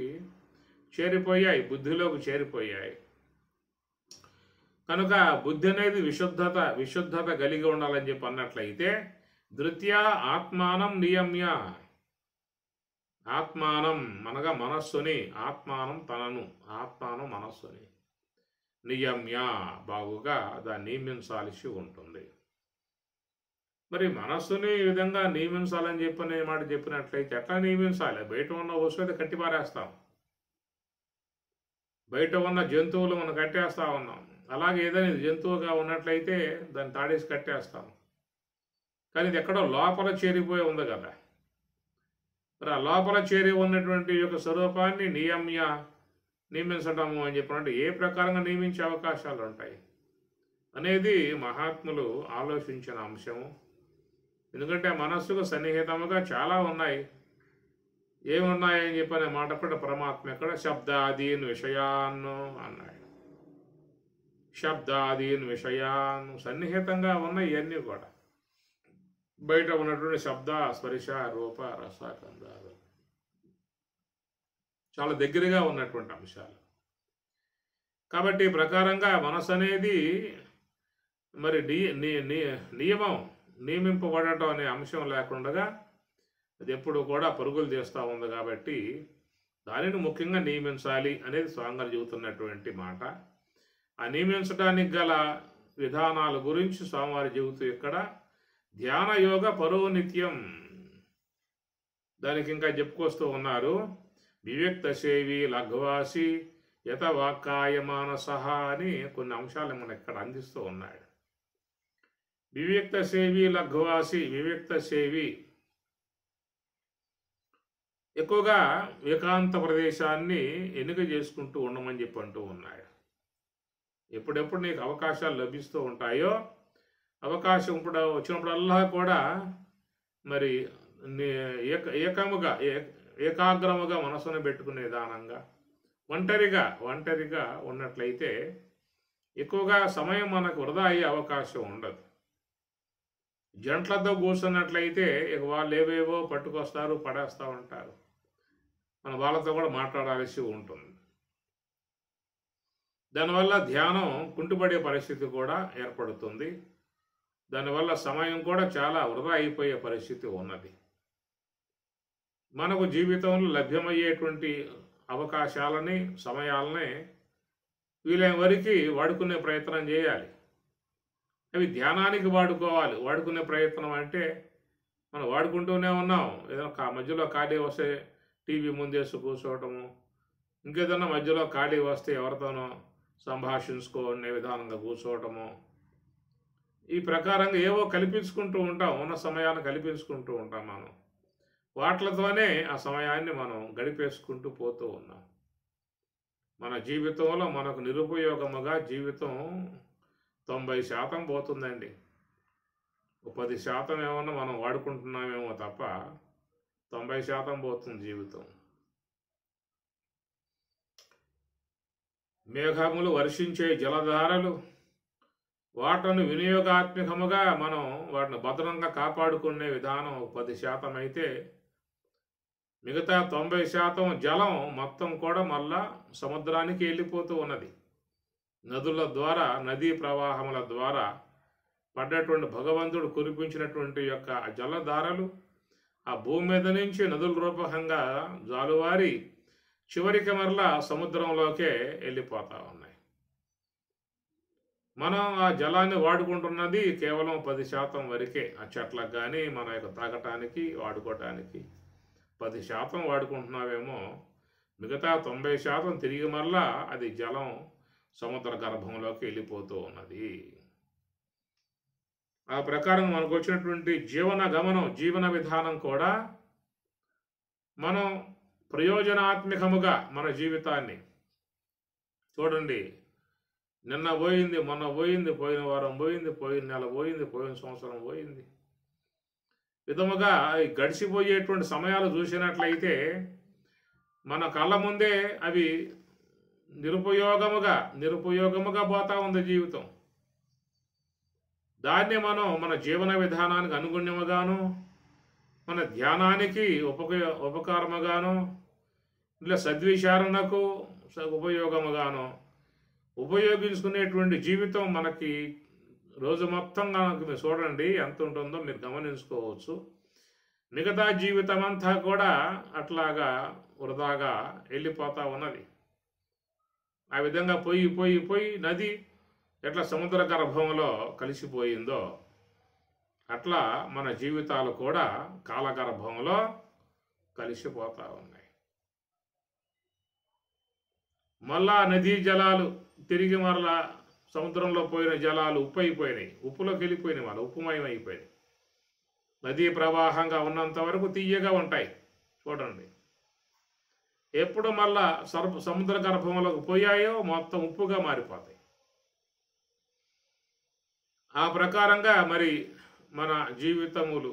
చేరిపోయాయి, బుద్ధిలోకి చేరిపోయాయి. కనుక బుద్ధి అనేది విశుద్ధత కలిగి ఉండాలని చెప్పి అన్నట్లయితే ధృత్యా ఆత్మానం నియమ్య, ఆత్మానం అనగా మనస్సుని, ఆత్మానం తనను, ఆత్మానం మనస్సుని నియమ్య బాగుగా దాన్ని నియమించాల్సి ఉంటుంది. మరి మనస్సుని ఈ విధంగా నియమించాలని చెప్పనే మాట చెప్పినట్లయితే ఎట్లా నియమించాలి? బయట ఉన్న వస్తువు కట్టిపారేస్తాం, బయట ఉన్న జంతువులు మనం కట్టేస్తా ఉన్నాం, అలాగే ఏదైనా జంతువుగా ఉన్నట్లయితే దాన్ని తాడేసి కట్టేస్తాం. కానీ ఇది ఎక్కడో లోపల చేరిపోయి ఉంది కదా, మరి ఆ లోపల చేరి ఉన్నటువంటి యొక్క స్వరూపాన్ని నియమించటము అని చెప్పినట్టు ఏ ప్రకారంగా నియమించే అవకాశాలు ఉంటాయి అనేది మహాత్ములు ఆలోచించిన అంశము. ఎందుకంటే మనస్సుకు సన్నిహితముగా చాలా ఉన్నాయి. ఏమున్నాయని చెప్పనే మాట కూడా పరమాత్మ ఎక్కడ శబ్దాదీన్ విషయాన్ని అన్నాడు. శబ్దాదీన్ విషయాన్ని సన్నిహితంగా ఉన్నాయి ఇవన్నీ కూడా, బయట ఉన్నటువంటి శబ్ద స్పర్శ రూప రస గంధాలు చాలా దగ్గరగా ఉన్నటువంటి అంశాలు. కాబట్టి ఈ ప్రకారంగా మనసు అనేది మరి నియమింపబడటం అనే అంశం లేకుండా అది ఎప్పుడు కూడా పరుగులు చేస్తూ ఉంది. కాబట్టి దానిని ముఖ్యంగా నియమించాలి అనేది స్వామివారు చెబుతున్నటువంటి మాట. ఆ నియమించడానికి గల విధానాల గురించి స్వామివారు చెబుతూ ఇక్కడ ధ్యాన యోగ పరోనిత్యం దానికి ఇంకా చెప్పుకొస్తూ ఉన్నారు. వివ్యక్త సేవి లఘ్వాసి యత వాక్కాయ మానసహ అని కొన్ని అంశాలు మనం ఇక్కడ అందిస్తూ ఉన్నాడు. వివ్యక్త సేవి లఘ్వాసి, వివ్యక్త సేవి ఎక్కువగా ఏకాంత ప్రదేశాన్ని ఎన్నిక చేసుకుంటూ ఉండమని చెప్పి అంటూ ఉన్నాడు. ఎప్పుడెప్పుడు నీకు అవకాశాలు లభిస్తూ ఉంటాయో అవకాశం ఇప్పుడు వచ్చినప్పుడల్లా కూడా మరి ఏకాగ్రముగా మనసును పెట్టుకునే విధానంగా ఒంటరిగా ఉన్నట్లయితే ఎక్కువగా సమయం మనకు వృధా అయ్యే అవకాశం ఉండదు. జంటలతో కూర్చున్నట్లయితే ఇక వాళ్ళు ఏవేవో పట్టుకొస్తారు, పడేస్తూ ఉంటారు. మన వాళ్ళతో కూడా మాట్లాడాల్సి ఉంటుంది. దానివల్ల ధ్యానం కుంటుపడే పరిస్థితి కూడా ఏర్పడుతుంది. దానివల్ల సమయం కూడా చాలా వృధా అయిపోయే పరిస్థితి ఉన్నది. మనకు జీవితంలో లభ్యమయ్యేటువంటి అవకాశాలని సమయాలని వీలైన వరకు వాడుకునే ప్రయత్నం చేయాలి. అవి ధ్యానానికి వాడుకోవాలి. వాడుకునే ప్రయత్నం అంటే మనం వాడుకుంటూనే ఉన్నాం. ఏదైనా మధ్యలో ఖాళీ వస్తే టీవీ ముందేసి కూర్చోవటము, ఇంకేదన్నా మధ్యలో ఖాళీ వస్తే ఎవరితోనో సంభాషించుకునే విధానంగా కూర్చోవటము, ఈ ప్రకారంగా ఏవో కల్పించుకుంటూ ఉంటాం. ఉన్న సమయాన్ని కల్పించుకుంటూ ఉంటాం. మనం వాటితోనే ఆ సమయాన్ని మనం గడిపేసుకుంటూ పోతూ ఉన్నాం. మన జీవితంలో మనకు నిరుపయోగముగా జీవితం 90% పోతుందండి. 10% ఏమన్నా మనం వాడుకుంటున్నామేమో తప్ప 90% పోతుంది జీవితం. మేఘములు వర్షించే జలధారలు వాటిని వినియోగాత్మకముగా మనం వాటిని భద్రంగా కాపాడుకునే విధానం 10% అయితే మిగతా 90% జలం మొత్తం కూడా మళ్ళా సముద్రానికి వెళ్ళిపోతూ ఉన్నది. నదుల ద్వారా, నదీ ప్రవాహముల ద్వారా పడ్డటువంటి భగవంతుడు కురిపించినటువంటి యొక్క జలధారలు ఆ భూమి మీద నుంచి నదుల రూపకంగా జాలువారి చివరికి మరలా సముద్రంలోకే వెళ్ళిపోతూ ఉన్నాయి. మనం ఆ జలాన్ని వాడుకుంటున్నది కేవలం 10% వరకే. ఆ చెట్లకు కానీ మన యొక్క తాగటానికి వాడుకోవటానికి 10% వాడుకుంటున్నావేమో. మిగతా 90% తిరిగి మరలా అది జలం సముద్ర గర్భంలోకి వెళ్ళిపోతూ ఉన్నది. ఆ ప్రకారం మనకు వచ్చినటువంటి జీవన విధానం కూడా మనం ప్రయోజనాత్మకముగా మన జీవితాన్ని చూడండి. నిన్న పోయింది, మొన్న పోయింది, పోయిన వారం పోయింది, పోయిన నెల పోయింది, పోయిన సంవత్సరం పోయింది. విధముగా గడిచిపోయేటువంటి సమయాలు చూసినట్లయితే మన కళ్ళ ముందే అవి నిరుపయోగముగా పోతా ఉంది జీవితం. దాన్ని మనం మన జీవన విధానానికి అనుగుణ్యముగాను, మన ధ్యానానికి ఉపకారముగాను, ఇలా సద్విచారణకు ఉపయోగముగాను ఉపయోగించుకునేటువంటి జీవితం మనకి రోజు మొత్తంగా మీరు చూడండి ఎంత ఉంటుందో మీరు గమనించుకోవచ్చు. మిగతా జీవితం అంతా కూడా అట్లాగా వృధాగా వెళ్ళిపోతూ ఉన్నది. ఆ విధంగా పోయి నది ఎట్లా సముద్ర గర్భంలో కలిసిపోయిందో అట్లా మన జీవితాలు కూడా కాలగర్భంలో కలిసిపోతూ ఉన్నాయి. మళ్ళా నదీ జలాలు తిరిగి మరలా సముద్రంలో పోయిన జలాలు ఉప్పు అయిపోయినాయి, ఉప్పులోకి వెళ్ళిపోయినాయి, వాళ్ళు ఉప్పుమయం అయిపోయినాయి. నదీ ప్రవాహంగా ఉన్నంత వరకు తీయగా ఉంటాయి. చూడండి, ఎప్పుడు మళ్ళా సముద్ర గర్భంలోకి పోయాయో మొత్తం ఉప్పుగా మారిపోతాయి. ఆ ప్రకారంగా మరి మన జీవితములు,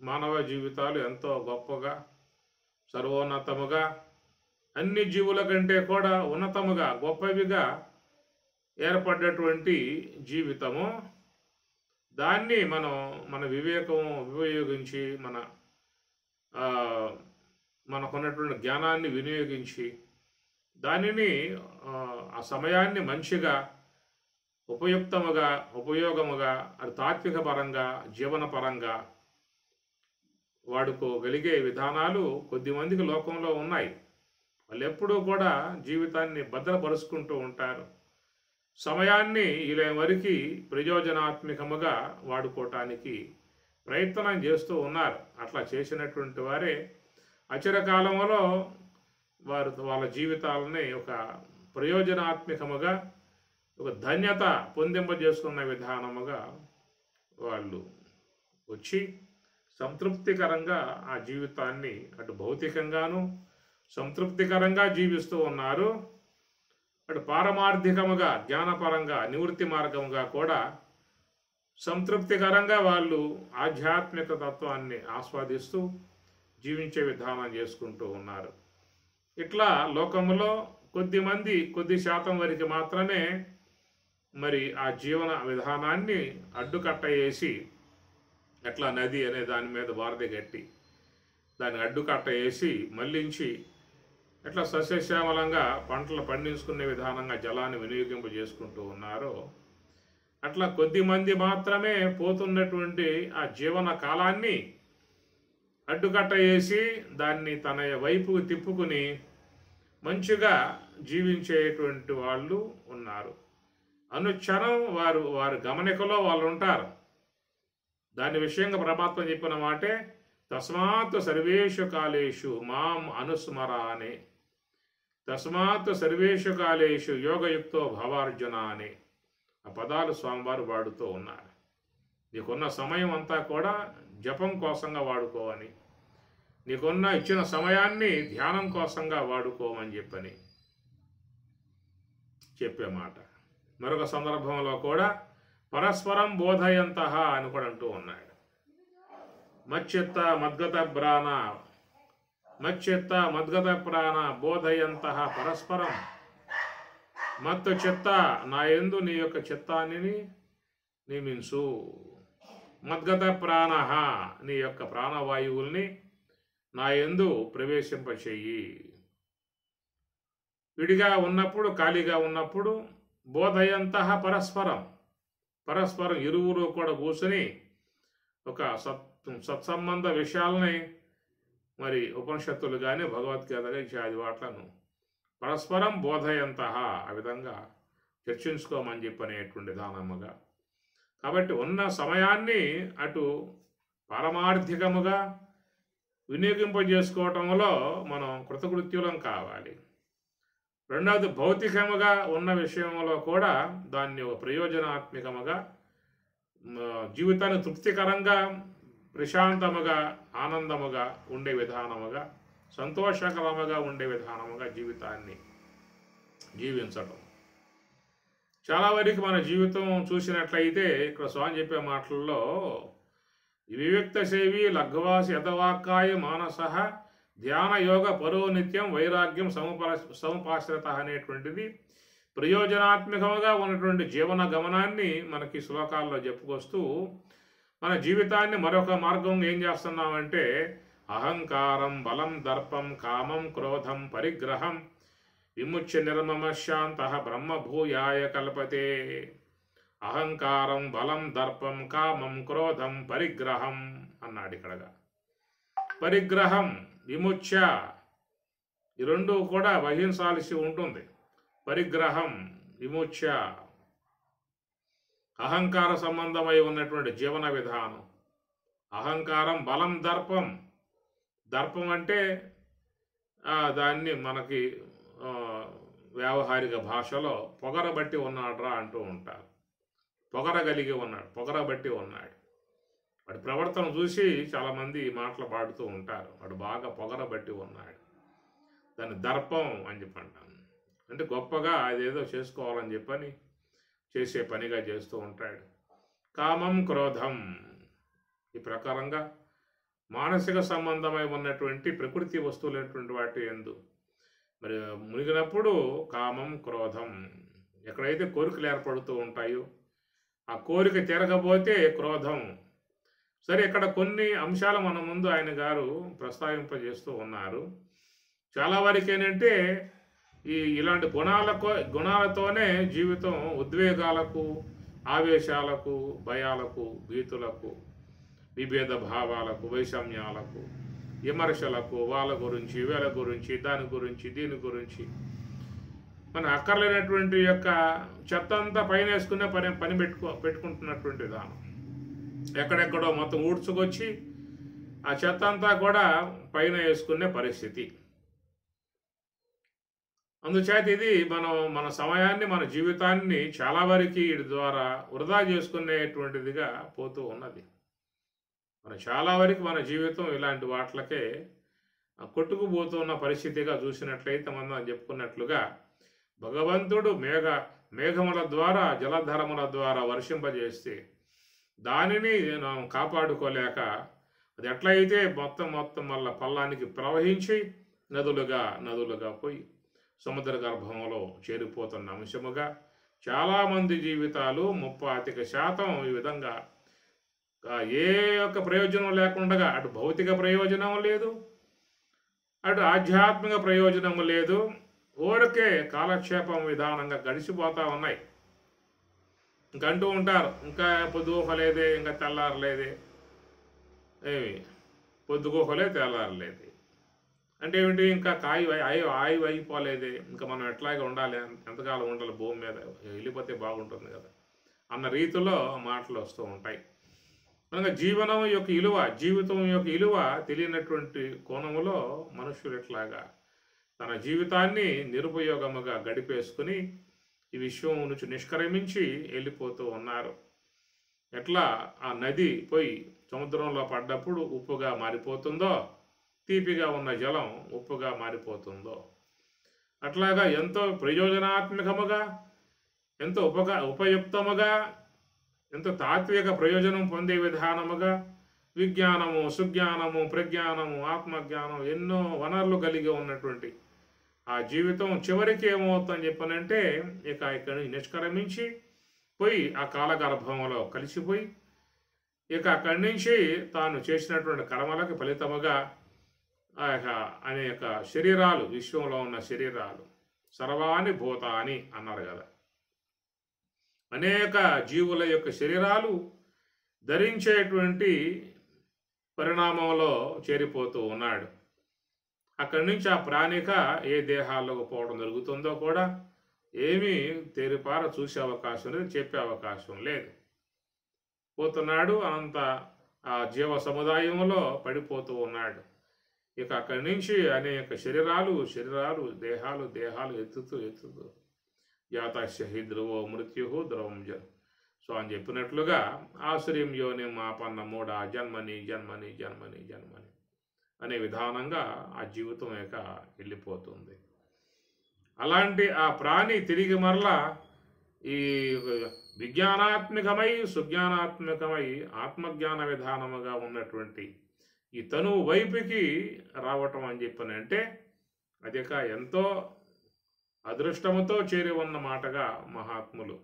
మానవ జీవితాలు ఎంతో గొప్పగా, సర్వోన్నతముగా, అన్ని జీవుల కంటే కూడా ఉన్నతముగా, గొప్పవిగా ఏర్పడ్డటువంటి జీవితము. దాన్ని మనం మన వివేకం ఉపయోగించి మనకున్నటువంటి జ్ఞానాన్ని వినియోగించి దానిని ఆ సమయాన్ని మంచిగా ఉపయోగముగా అది తాత్విక పరంగా, జీవన పరంగా వాడుకోగలిగే విధానాలు కొద్దిమందికి లోకంలో ఉన్నాయి. వాళ్ళు ఎప్పుడూ కూడా జీవితాన్ని భద్రపరుచుకుంటూ ఉంటారు. సమయాన్ని ఇలా వరకు ప్రయోజనాత్మకముగా వాడుకోవటానికి ప్రయత్నం చేస్తూ ఉన్నారు. అట్లా చేసినటువంటి వారే అచిరకాలంలో వాళ్ళ జీవితాలని ఒక ప్రయోజనాత్మకముగా ఒక ధన్యత పొందింపజేసుకున్న విధానముగా వాళ్ళు వచ్చి సంతృప్తికరంగా ఆ జీవితాన్ని అటు భౌతికంగాను సంతృప్తికరంగా జీవిస్తూ ఉన్నారు. అటు పారమార్థికముగా జ్ఞానపరంగా నివృత్తి మార్గముగా కూడా సంతృప్తికరంగా వాళ్ళు ఆధ్యాత్మిక తత్వాన్ని ఆస్వాదిస్తూ జీవించే విధానం చేసుకుంటూ ఉన్నారు. ఇట్లా లోకంలో కొద్ది శాతం వరకు మాత్రమే మరి ఆ జీవన విధానాన్ని అడ్డుకట్ట వేసి, ఎట్లా నది అనే దాని మీద వారధి కట్టి దాన్ని అడ్డుకట్ట వేసి మళ్లించి ఎట్లా సస్యశ్యామలంగా పంటలు పండించుకునే విధానంగా జలాన్ని వినియోగింప చేసుకుంటూ ఉన్నారో, అట్లా కొద్దిమంది మాత్రమే పోతున్నటువంటి ఆ జీవన కాలాన్ని అడ్డుకట్ట వేసి దాన్ని తన వైపుకు తిప్పుకుని మంచిగా జీవించేటువంటి వాళ్ళు ఉన్నారు. అనుక్షణం వారి గమనికలో వాళ్ళు ఉంటారు. దాని విషయంగా పరమాత్మ చెప్పిన మాటే తస్మాత్ సర్వేషు కాలేషు మాం అనుస్మర అని. తస్మాత్ సర్వేషు కాలేషు యోగయుక్తో భవార్జున అని ఆ పదాలు స్వామివారు వాడుతూ ఉన్నారు. నీకున్న సమయం అంతా కూడా జపం కోసంగా వాడుకోవని, నీకున్న ఇచ్చిన సమయాన్ని ధ్యానం కోసంగా వాడుకోమని చెప్పే మాట. మరొక సందర్భంలో కూడా పరస్పరం బోధయంతః అని కూడా అంటూ ఉన్నాడు. మచ్చిత్త మద్గత ప్రాణ బోధయంతః పరస్పరం. మత్తు చిత్త నా యందు నీ యొక్క చిత్తాన్ని నియమించు. మద్గత ప్రాణ నీ యొక్క ప్రాణవాయువుల్ని నా యందు ప్రవేశింపచేయి. విడిగా ఉన్నప్పుడు ఖాళీగా ఉన్నప్పుడు బోధయంతః పరస్పరం ఇరువురు కూడా కూర్చొని ఒక సత్సంబంధ విషయాలని మరి ఉపనిషత్తులు కానీ భగవద్గీత ఇత్యాది వాట్లను పరస్పరం బోధయంతః ఆ విధంగా చర్చించుకోమని చెప్పనేటువంటి విధానముగా. కాబట్టి ఉన్న సమయాన్ని అటు పారమార్థికముగా వినియోగింపజేసుకోవటంలో మనం కృతకృత్యులం కావాలి. రెండవది భౌతికముగా ఉన్న విషయంలో కూడా దాన్ని ఒక ప్రయోజనాత్మకముగా జీవితాన్ని తృప్తికరంగా ప్రశాంతముగా ఆనందముగా ఉండే విధానముగా సంతోషకరముగా ఉండే విధానముగా జీవితాన్ని జీవించటం. చాలా వరకు మన జీవితం చూసినట్లయితే ఇక్కడ స్వామి చెప్పే మాటల్లో వివిక్త సేవి లఘ్వాసి యథవాక్కాయ మానస ధ్యాన యోగ పరో నిత్యం వైరాగ్యం సముపాశ్రిత అనేటువంటిది ప్రయోజనాత్మకముగా ఉన్నటువంటి జీవన గమనాన్ని మనకి శ్లోకాల్లో చెప్పుకొస్తూ మన జీవితాన్ని మరొక మార్గం ఏం చేస్తున్నామంటే అహంకారం బలం దర్పం కామం క్రోధం పరిగ్రహం విముచ్య నిర్మమ శాంత బ్రహ్మభూయాయ కల్పతే. అహంకారం బలం దర్పం కామం క్రోధం పరిగ్రహం అన్నాడు ఇక్కడగా. పరిగ్రహం విముచ్య ఈ రెండు కూడా వహించాల్సి ఉంటుంది. పరిగ్రహం విముచ్య అహంకార సంబంధమై ఉన్నటువంటి జీవన విధానం. అహంకారం బలం దర్పం. దర్పం అంటే దాన్ని మనకి వ్యావహారిక భాషలో పొగరబట్టి ఉన్నాడురా అంటూ ఉంటారు. పొగరగలిగి ఉన్నాడు, పొగరబట్టి ఉన్నాడు. వాడి ప్రవర్తన చూసి చాలామంది మాటలు పాడుతూ ఉంటారు, వాడు బాగా పొగరబట్టి ఉన్నాడు. దాన్ని దర్పం అని చెప్పి అంటాను. అంటే గొప్పగా అదేదో చేసుకోవాలని చెప్పని చేసే పనిగా చేస్తూ ఉంటాడు. కామం క్రోధం ఈ ప్రకారంగా మానసిక సంబంధమై ఉన్నటువంటి ప్రకృతి వస్తువులైనటువంటి వాటి యందు మరి మునిగినప్పుడు కామం క్రోధం, ఎక్కడైతే కోరికలు ఏర్పడుతూ ఉంటాయో ఆ కోరిక తీరకపోతే క్రోధం. సరే, ఇక్కడ కొన్ని అంశాలు మన ముందు ఆయన గారు ప్రస్తావింపజేస్తూ ఉన్నారు. చాలా వరకు ఏంటంటే ఇలాంటి గుణాలతోనే జీవితం ఉద్వేగాలకు, ఆవేశాలకు, భయాలకు, భీతులకు, విభేద భావాలకు, వైషమ్యాలకు విమర్శలకు, వాళ్ళ గురించి వీళ్ళ గురించి దాని గురించి దీని గురించి మన అక్కర్లేనటువంటి యొక్క చెత్త అంతా పైన వేసుకునే పని పెట్టుకుంటున్నటువంటి విధానం. ఎక్కడెక్కడో మొత్తం ఊడ్చుకొచ్చి ఆ చెత్త అంతా కూడా పైన వేసుకునే పరిస్థితి. అందుచేత ఇది మన సమయాన్ని, మన జీవితాన్ని చాలా వరకు వీటి ద్వారా వృధా చేసుకునేటువంటిదిగా పోతూ ఉన్నది. చాలా వరకు మన జీవితం ఇలాంటి వాటిలకే కొట్టుకుపోతున్న పరిస్థితిగా చూసినట్లయితే మనం చెప్పుకున్నట్లుగా భగవంతుడు మేఘముల ద్వారా, జలధరముల ద్వారా వర్షింపజేస్తే దానిని కాపాడుకోలేక అది ఎట్లయితే మొత్తం మళ్ళా పల్లానికి ప్రవహించి నదులుగా పోయి సముద్ర గర్భంలో చేరిపోతున్న అంశముగా చాలామంది జీవితాలు 35% ఈ విధంగా ఏ యొక్క ప్రయోజనం లేకుండా, అటు భౌతిక ప్రయోజనం లేదు, అటు ఆధ్యాత్మిక ప్రయోజనం లేదు, ఊరికే కాలక్షేపం విధానంగా గడిచిపోతూ ఉన్నాయి. ఇంకంటూ ఉంటారు, ఇంకా పొద్దుగోకలేదే, ఇంకా తెల్లారలేదే, పొద్దుగోకలే తెల్లారలేదే అంటే ఏమిటి, ఇంకా ఆయువు అయిపోలేదే, ఇంకా మనం ఎట్లాగే ఉండాలి, ఎంతకాలం ఉండాలి భూమి మీద, వెళ్ళిపోతే బాగుంటుంది కదా అన్న రీతిలో మాటలు వస్తూ ఉంటాయి. అనగా జీవితం యొక్క విలువ తెలియనటువంటి కోణములో మనుషులు ఎట్లాగా తన జీవితాన్ని నిరుపయోగముగా గడిపేసుకుని ఈ విశ్వం నుంచి నిష్క్రమించి వెళ్ళిపోతూ ఉన్నారు. ఎట్లా ఆ నది పోయి సముద్రంలో పడ్డప్పుడు ఉప్పుగా మారిపోతుందో, తీపిగా ఉన్న జలం ఉప్పుగా మారిపోతుందో, అట్లాగా ఎంతో ప్రయోజనాత్మకముగా, ఎంతో ఉపయుక్తముగా, ఎంతో తాత్విక ప్రయోజనం పొందే విధానముగా విజ్ఞానము, సుజ్ఞానము, ప్రజ్ఞానము, ఆత్మజ్ఞానం ఎన్నో వనరులు కలిగి ఉన్నటువంటి ఆ జీవితం చివరికి ఏమవుతుందని చెప్పనంటే ఇక్కడి నుంచి నిష్క్రమించి పోయి ఆ కాలగర్భంలో కలిసిపోయి అక్కడి నుంచి తాను చేసినటువంటి కర్మలకు ఫలితముగా అనేక శరీరాలు, విశ్వంలో ఉన్న శరీరాలు, సర్వాణి భూతాని అన్నారు కదా, అనేక జీవుల యొక్క శరీరాలు ధరించేటువంటి పరిణామంలో చేరిపోతూ ఉన్నాడు. అక్కడి నుంచి ఆ ప్రాణిక ఏ దేహాల్లోకి పోవడం జరుగుతుందో కూడా ఏమీ తేరిపార చూసే అవకాశం లేదు, చెప్పే అవకాశం లేదు. పోతున్నాడు, అంత ఆ జీవ సముదాయంలో పడిపోతూ ఉన్నాడు. అక్కడి నుంచి అనేక శరీరాలు దేహాలు ఎత్తుతూ యాతస్య హి ధ్రువో మృత్యు ధ్రువం సో అని చెప్పినట్లుగా ఆశ్రయం యోని మాపన్న మూడ జన్మని అనే విధానంగా ఆ జీవితం వెళ్ళిపోతుంది. అలాంటి ఆ ప్రాణి తిరిగి మరలా ఈ విజ్ఞానాత్మకమై, సుజ్ఞానాత్మకమై, ఆత్మజ్ఞాన విధానముగా ఉన్నటువంటి ఈ తనువు వైపుకి రావటం అని చెప్పనంటే అది ఎంతో అదృష్టముతో చేరి ఉన్న మాటగా మహాత్ములు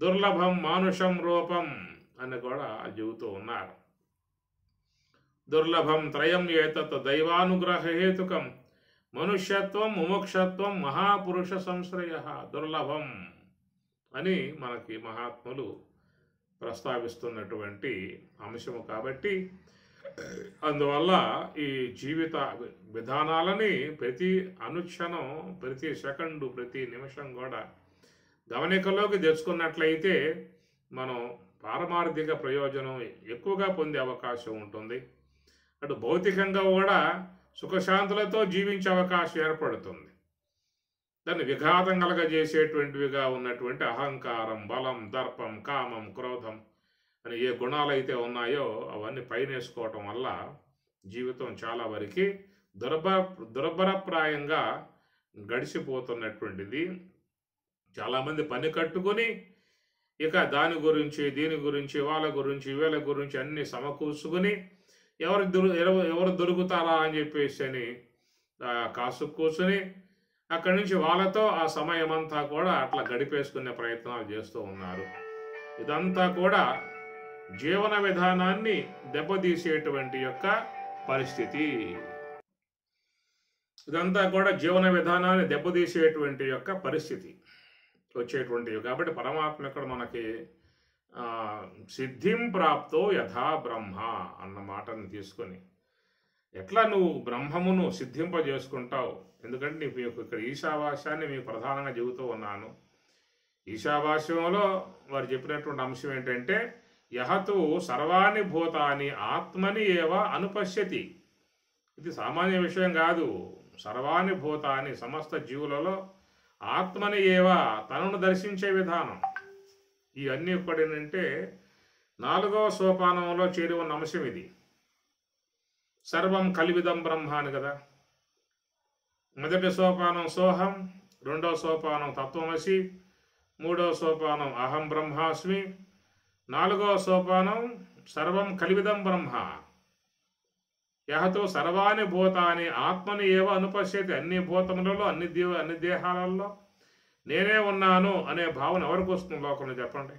దుర్లభం మానుషం రూపం అని కూడా చెబుతూ ఉన్నారు. దుర్లభం త్రయం ఏతత్ దైవానుగ్రహేతుకం మనుష్యత్వం, ముముక్షత్వం, మహాపురుష సంశ్రయ. దుర్లభం అని మనకి మహాత్ములు ప్రస్తావిస్తున్నటువంటి అంశము. కాబట్టి అందువల్ల ఈ జీవిత విధానాలని ప్రతి అనుక్షణం, ప్రతి సెకండు, ప్రతి నిమిషం కూడా గమనికలోకి తెచ్చుకున్నట్లయితే మనం పారమార్థిక ప్రయోజనం ఎక్కువగా పొందే అవకాశం ఉంటుంది. అటు భౌతికంగా కూడా సుఖశాంతులతో జీవించే అవకాశం ఏర్పడుతుంది. దాన్ని విఘాతం కలగజేసేటువంటివిగా ఉన్నటువంటి అహంకారం, బలం, దర్పం, కామం, క్రోధం అని ఏ గుణాలైతే ఉన్నాయో అవన్నీ పైనేసుకోవటం వల్ల జీవితం చాలా వరకు దుర్భరప్రాయంగా గడిచిపోతున్నటువంటిది. చాలామంది పని కట్టుకొని దాని గురించి, దీని గురించి, వాళ్ళ గురించి, వీళ్ళ గురించి అన్నీ సమకూర్చుకొని ఎవరు దొరుకుతారా అని చెప్పేసి అని కాసు కూర్చుని అక్కడి నుంచి వాళ్ళతో ఆ సమయం అంతా కూడా అట్లా గడిపేసుకునే ప్రయత్నాలు చేస్తూ ఉన్నారు. ఇదంతా కూడా జీవన విధానాన్ని దెబ్బతీసేటువంటి యొక్క పరిస్థితి. ఇదంతా కూడా జీవన విధానాన్ని దెబ్బతీసేటువంటి యొక్క పరిస్థితి వచ్చేటువంటివి. కాబట్టి పరమాత్మ ఇక్కడ మనకి సిద్ధిం ప్రాప్తో యథా బ్రహ్మ అన్న మాటను తీసుకొని ఎట్లా నువ్వు బ్రహ్మమును సిద్ధింపజేసుకుంటావు? ఎందుకంటే మీకు ఇక్కడ ఈశావాస్యాన్ని మీకు ప్రధానంగా చెబుతూ ఉన్నాను. ఈశావాస్యంలో వారు చెప్పినటువంటి అంశం ఏంటంటే యహతు సర్వాణి భూతాని ఆత్మని ఏవ అనుపశ్యతి. ఇది సామాన్య విషయం కాదు. సర్వాణి భూతాని సమస్త జీవులలో ఆత్మని ఏవ తనను దర్శించే విధానం. ఇవన్నీ కూడా ఏంటంటే 4వ సోపానంలో చేరి ఉన్న అంశం ఇది. సర్వం కలివిదం బ్రహ్మ అని కదా. మొదటి సోపానం సోహం, 2వ సోపానం తత్వమసి, 3వ సోపానం అహం బ్రహ్మాస్మి, 4వ సోపానం సర్వం కలివిదం బ్రహ్మ. యహతో సర్వాణి భూతాని ఆత్మని ఏవ అనుపశ్యతి. అన్ని భూతములలో అన్ని దేహాలలో నేనే ఉన్నాను అనే భావన ఎవరికి వస్తుంది లోకంలో చెప్పండి?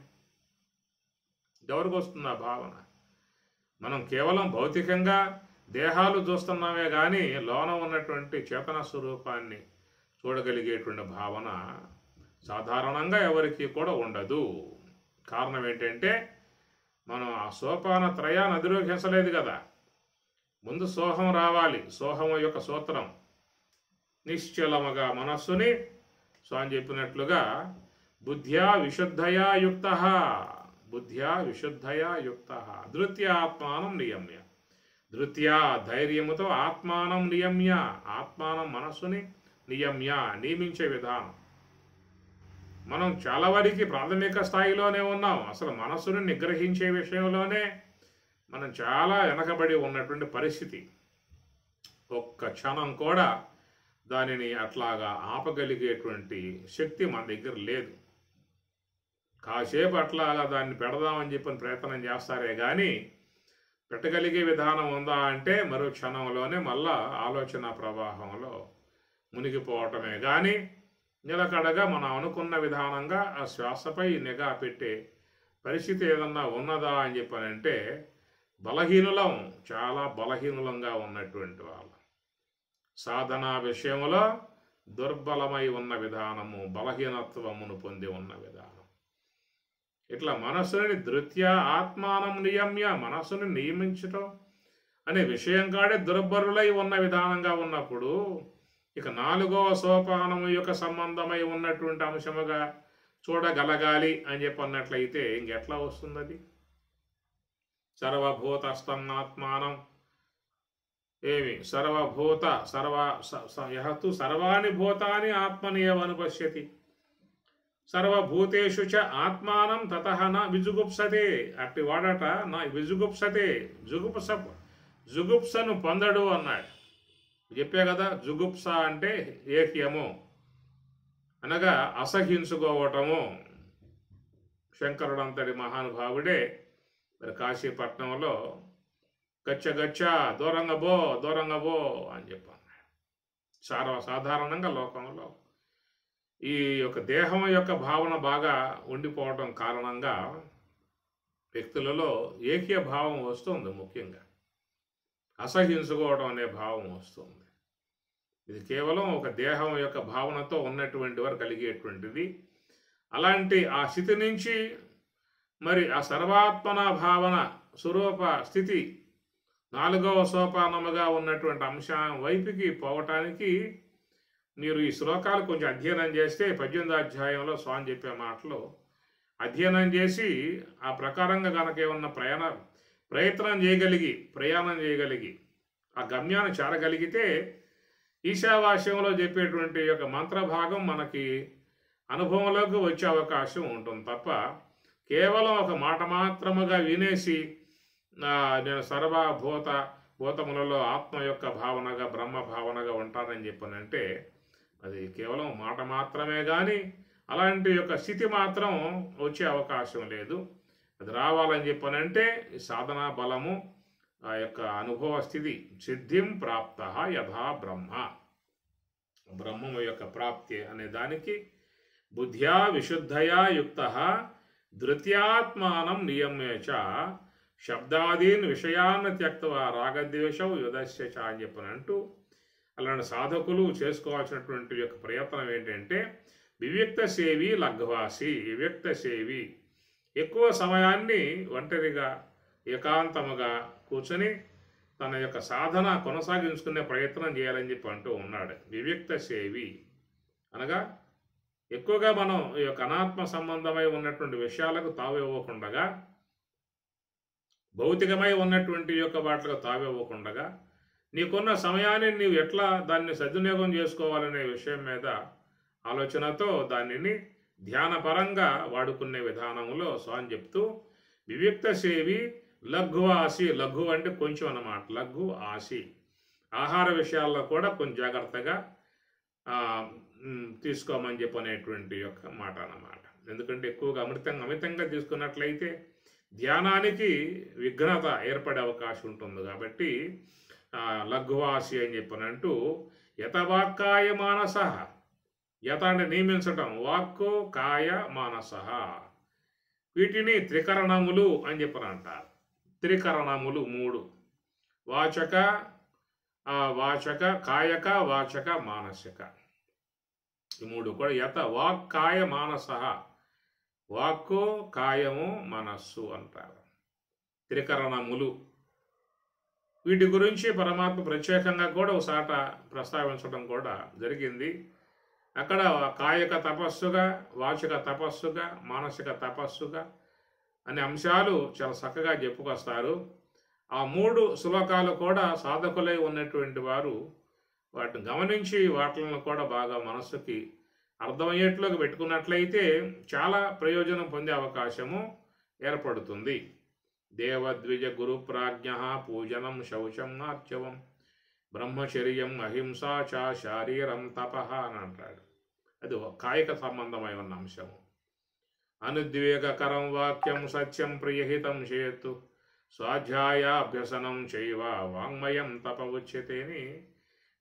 ఎవరికి వస్తుంది ఆ భావన? మనం కేవలం భౌతికంగా దేహాలు చూస్తున్నామే కానీ లోన ఉన్నటువంటి చేతన స్వరూపాన్ని చూడగలిగేటువంటి భావన సాధారణంగా ఎవరికి కూడా ఉండదు. కారణం ఏంటంటే మనం ఆ సోపాన త్రయాన్ని అధిరోహించలేదు కదా. ముందు సోహం రావాలి. సోహం యొక్క సూత్రం నిశ్చలముగా మనస్సుని స్వామి చెప్పినట్లుగా బుద్ధ్యా విశుద్ధయా యుక్త, బుద్ధ్యా విశుద్ధయా యుక్త ధృత్యాత్మానం నియమ్య. ధృత్యా ధైర్యముతో ఆత్మానం నియమ్య, ఆత్మానం మనస్సుని నియమ్య నియమించే విధానం. మనం చాలా వరకు ప్రాథమిక స్థాయిలోనే ఉన్నాం. అసలు మనస్సుని నిగ్రహించే విషయంలోనే మనం చాలా వెనకబడి ఉన్నటువంటి పరిస్థితి. ఒక్క క్షణం కూడా దానిని అట్లాగా ఆపగలిగేటువంటి శక్తి మన దగ్గర లేదు. కాసేపు అట్లాగా దాన్ని పెడదామని చెప్పని ప్రయత్నం చేస్తారే కానీ పెట్టగలిగే విధానం ఉందా అంటే మరో క్షణంలోనే మళ్ళా ఆలోచన ప్రవాహంలో మునిగిపోవటమే కానీ నిలకడగా మనం అనుకున్న విధానంగా ఆ శ్వాసపై నిఘా పెట్టే పరిస్థితి ఏదన్నా ఉన్నదా అని చెప్పనంటే బలహీనులం, చాలా బలహీనులంగా ఉన్నటువంటి వాళ్ళు. సాధనా విషయంలో దుర్బలమై ఉన్న విధానము, బలహీనత్వమును పొంది ఉన్న విధానం. ఇట్లా మనస్సుని ధృత్యా ఆత్మానం నియమ్య, మనస్సుని నియమించటం అనే విషయం కాడే దుర్బలులై ఉన్న విధానంగా ఉన్నప్పుడు ఇక 4వ సోపానము యొక్క సంబంధమై ఉన్నటువంటి అంశముగా చూడగలగాలి అని చెప్పన్నట్లయితే ఇంకెట్లా వస్తుంది అది? సర్వభూతస్థమాత్మానం ఏమి సర్వభూత యహతు సర్వాణి భూతాని ఆత్మని ఏవ అనుపశ్యతి. సర్వభూతేషు చ ఆత్మానం తతః న విజుగుప్సతే. అట్టి వాడట నా విజుగుప్సతే, జుగుప్సను పొందడు అన్నాడు. చెప్పే కదా, జుగుప్స అంటే ఏహ్యము అనగా అసహించుకోవటము. శంకరుడంతటి మహానుభావుడే మరి కాశీపట్నంలో గచ్చ దూరంగా బో అని చెప్పాను. సాధారణంగా లోకంలో ఈ యొక్క దేహం యొక్క భావన బాగా ఉండిపోవటం కారణంగా వ్యక్తులలో ఏకీయ భావం వస్తుంది. ముఖ్యంగా అసహించుకోవడం అనే భావం వస్తుంది. ఇది కేవలం ఒక దేహం యొక్క భావనతో ఉన్నటువంటి వారు కలిగేటువంటిది. అలాంటి ఆ స్థితి నుంచి మరి ఆ సర్వాత్మన భావన స్వరూప స్థితి 4వ సోపానముగా ఉన్నటువంటి అంశం వైపుకి పోవటానికి మీరు ఈ శ్లోకాలు కొంచెం అధ్యయనం చేస్తే 18వ అధ్యాయంలో స్వామి చెప్పే మాటలు అధ్యయనం చేసి ఆ ప్రకారంగా కనుక ఏమన్నా ప్రయాణం చేయగలిగి ఆ గమ్యాన్ని చేరగలిగితే ఈశావాస్యంలో చెప్పేటువంటి యొక్క మంత్రభాగం మనకి అనుభవంలోకి వచ్చే అవకాశం ఉంటుంది. తప్ప కేవలం ఒక మాట మాత్రముగా వినేసి నేను భూతములలో ఆత్మ యొక్క భావనగా బ్రహ్మ భావనగా ఉంటానని చెప్పానంటే అది కేవలం మాట మాత్రమే కానీ అలాంటి యొక్క స్థితి మాత్రం వచ్చే అవకాశం లేదు. అది రావాలని చెప్పానంటే సాధనా బలము, ఆ యొక్క అనుభవ స్థితి సిద్ధిం ప్రాప్త యథా బ్రహ్మము యొక్క ప్రాప్తి అనే దానికి బుద్ధ్యా విశుద్ధయా యుక్త ధృత్యాత్మానం నియమ్యచ శబ్దాదీన్ విషయాన్ని త్యక్త్వా రాగద్వేషం యుధస్య చ అని చెప్పనంటూ అలాంటి సాధకులు చేసుకోవాల్సినటువంటి యొక్క ప్రయత్నం ఏంటంటే వివ్యక్త సేవి లఘ్వాసి. వివ్యక్త సేవి ఎక్కువ సమయాన్ని ఒంటరిగా ఏకాంతముగా కూర్చొని తన యొక్క సాధన కొనసాగించుకునే ప్రయత్నం చేయాలని చెప్పి అంటూ ఉన్నాడు. వివిక్త సేవి అనగా ఎక్కువగా మనం ఈ యొక్క అనాత్మ సంబంధమై ఉన్నటువంటి విషయాలకు తావివ్వకుండగా, భౌతికమై ఉన్నటువంటి యొక్క వాటికి తావివ్వకుండగా, నీకున్న సమయాన్ని నీవు ఎట్లా దాన్ని సద్వినియోగం చేసుకోవాలనే విషయం మీద ఆలోచనతో దానిని ధ్యానపరంగా వాడుకునే విధానంలో స్వామి చెప్తూ, వివిక్త సేవి లఘు ఆసి, లఘు అంటే కొంచెం అన్నమాట, లఘు ఆసి, ఆహార విషయాల్లో కూడా కొంచెం జాగ్రత్తగా తీసుకోమని చెప్పనేటువంటి యొక్క మాట అన్నమాట. ఎందుకంటే ఎక్కువగా అమితంగా తీసుకున్నట్లయితే ధ్యానానికి విఘ్నత ఏర్పడే అవకాశం ఉంటుంది. కాబట్టి లఘువాసి అని చెప్పనంటూ, యతవాక్కాయ మానస, యత అంటే నియమించటం, వాక్కు కాయ మానస, వీటిని త్రికరణములు అని చెప్పని అంటారు. త్రికరణములు 3, వాచక, కాయక, వాచక, మానసిక, ఈ 3 కూడా యత వాక్కాయ మానస, వాక్కు కాయము మనస్సు అంటారు. త్రికరణములు వీటి గురించి పరమాత్మ ప్రత్యేకంగా కూడా ఒకసాట ప్రస్తావించడం కూడా జరిగింది. అక్కడ కాయక తపస్సుగా, వాచక తపస్సుగా, మానసిక తపస్సుగా అనే అంశాలు చాలా చక్కగా చెప్పుకొస్తారు. ఆ 3 శ్లోకాలు కూడా సాధకులై ఉన్నటువంటి వారు వాటిని గమనించి వాటిని కూడా బాగా మనస్సుకి అర్థమయ్యేట్లోకి పెట్టుకున్నట్లయితే చాలా ప్రయోజనం పొందే అవకాశము ఏర్పడుతుంది. దేవద్విజ గురు ప్రాజ్ఞ పూజనం శౌచం ఆర్చవం బ్రహ్మచర్యం అహింసా చ శారీరం తపః అని అంటాడు. అది కాయిక సంబంధమై ఉన్న అంశము. అనుద్వేగకరం వాక్యం సత్యం ప్రియహితం చేతు స్వాధ్యాయాభ్యసనం చైవ వాంగ్మయం తప ఉచ్యతే అని,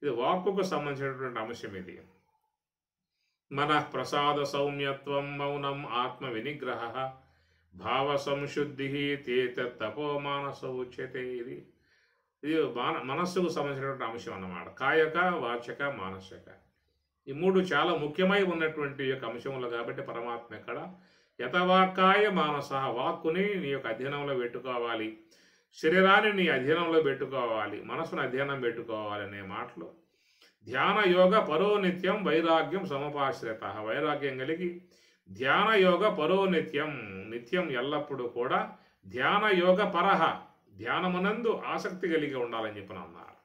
ఇది వాక్కుకు సంబంధించినటువంటి అంశం. ఇది మనః ప్రసాద సౌమ్యత్వం మౌనం ఆత్మ వినిగ్రహ భావ సంశుద్ధి తపో మానస ఉచ్యతే. ఇది మనస్సుకు సంబంధించినటువంటి అంశం అన్నమాట. కాయక, వాచక, మానసిక, ఈ 3 చాలా ముఖ్యమై ఉన్నటువంటి యొక్క అంశములు. కాబట్టి పరమాత్మ ఇక్కడ యతవాక్కాయ మానస, వాక్కుని నీ యొక్క అధ్యయనంలో పెట్టుకోవాలి, శరీరాన్ని నీ అధ్యయనంలో పెట్టుకోవాలి, మనసును అధ్యయనం పెట్టుకోవాలి అనే మాటలు. ధ్యాన యోగ పరో నిత్యం వైరాగ్యం సముపాశ్రిత, వైరాగ్యం కలిగి ధ్యాన యోగ పరో నిత్యం, నిత్యం ఎల్లప్పుడూ కూడా ధ్యాన యోగ పరహ, ధ్యానమునందు ఆసక్తి కలిగి ఉండాలని చెప్పిన అన్నారు.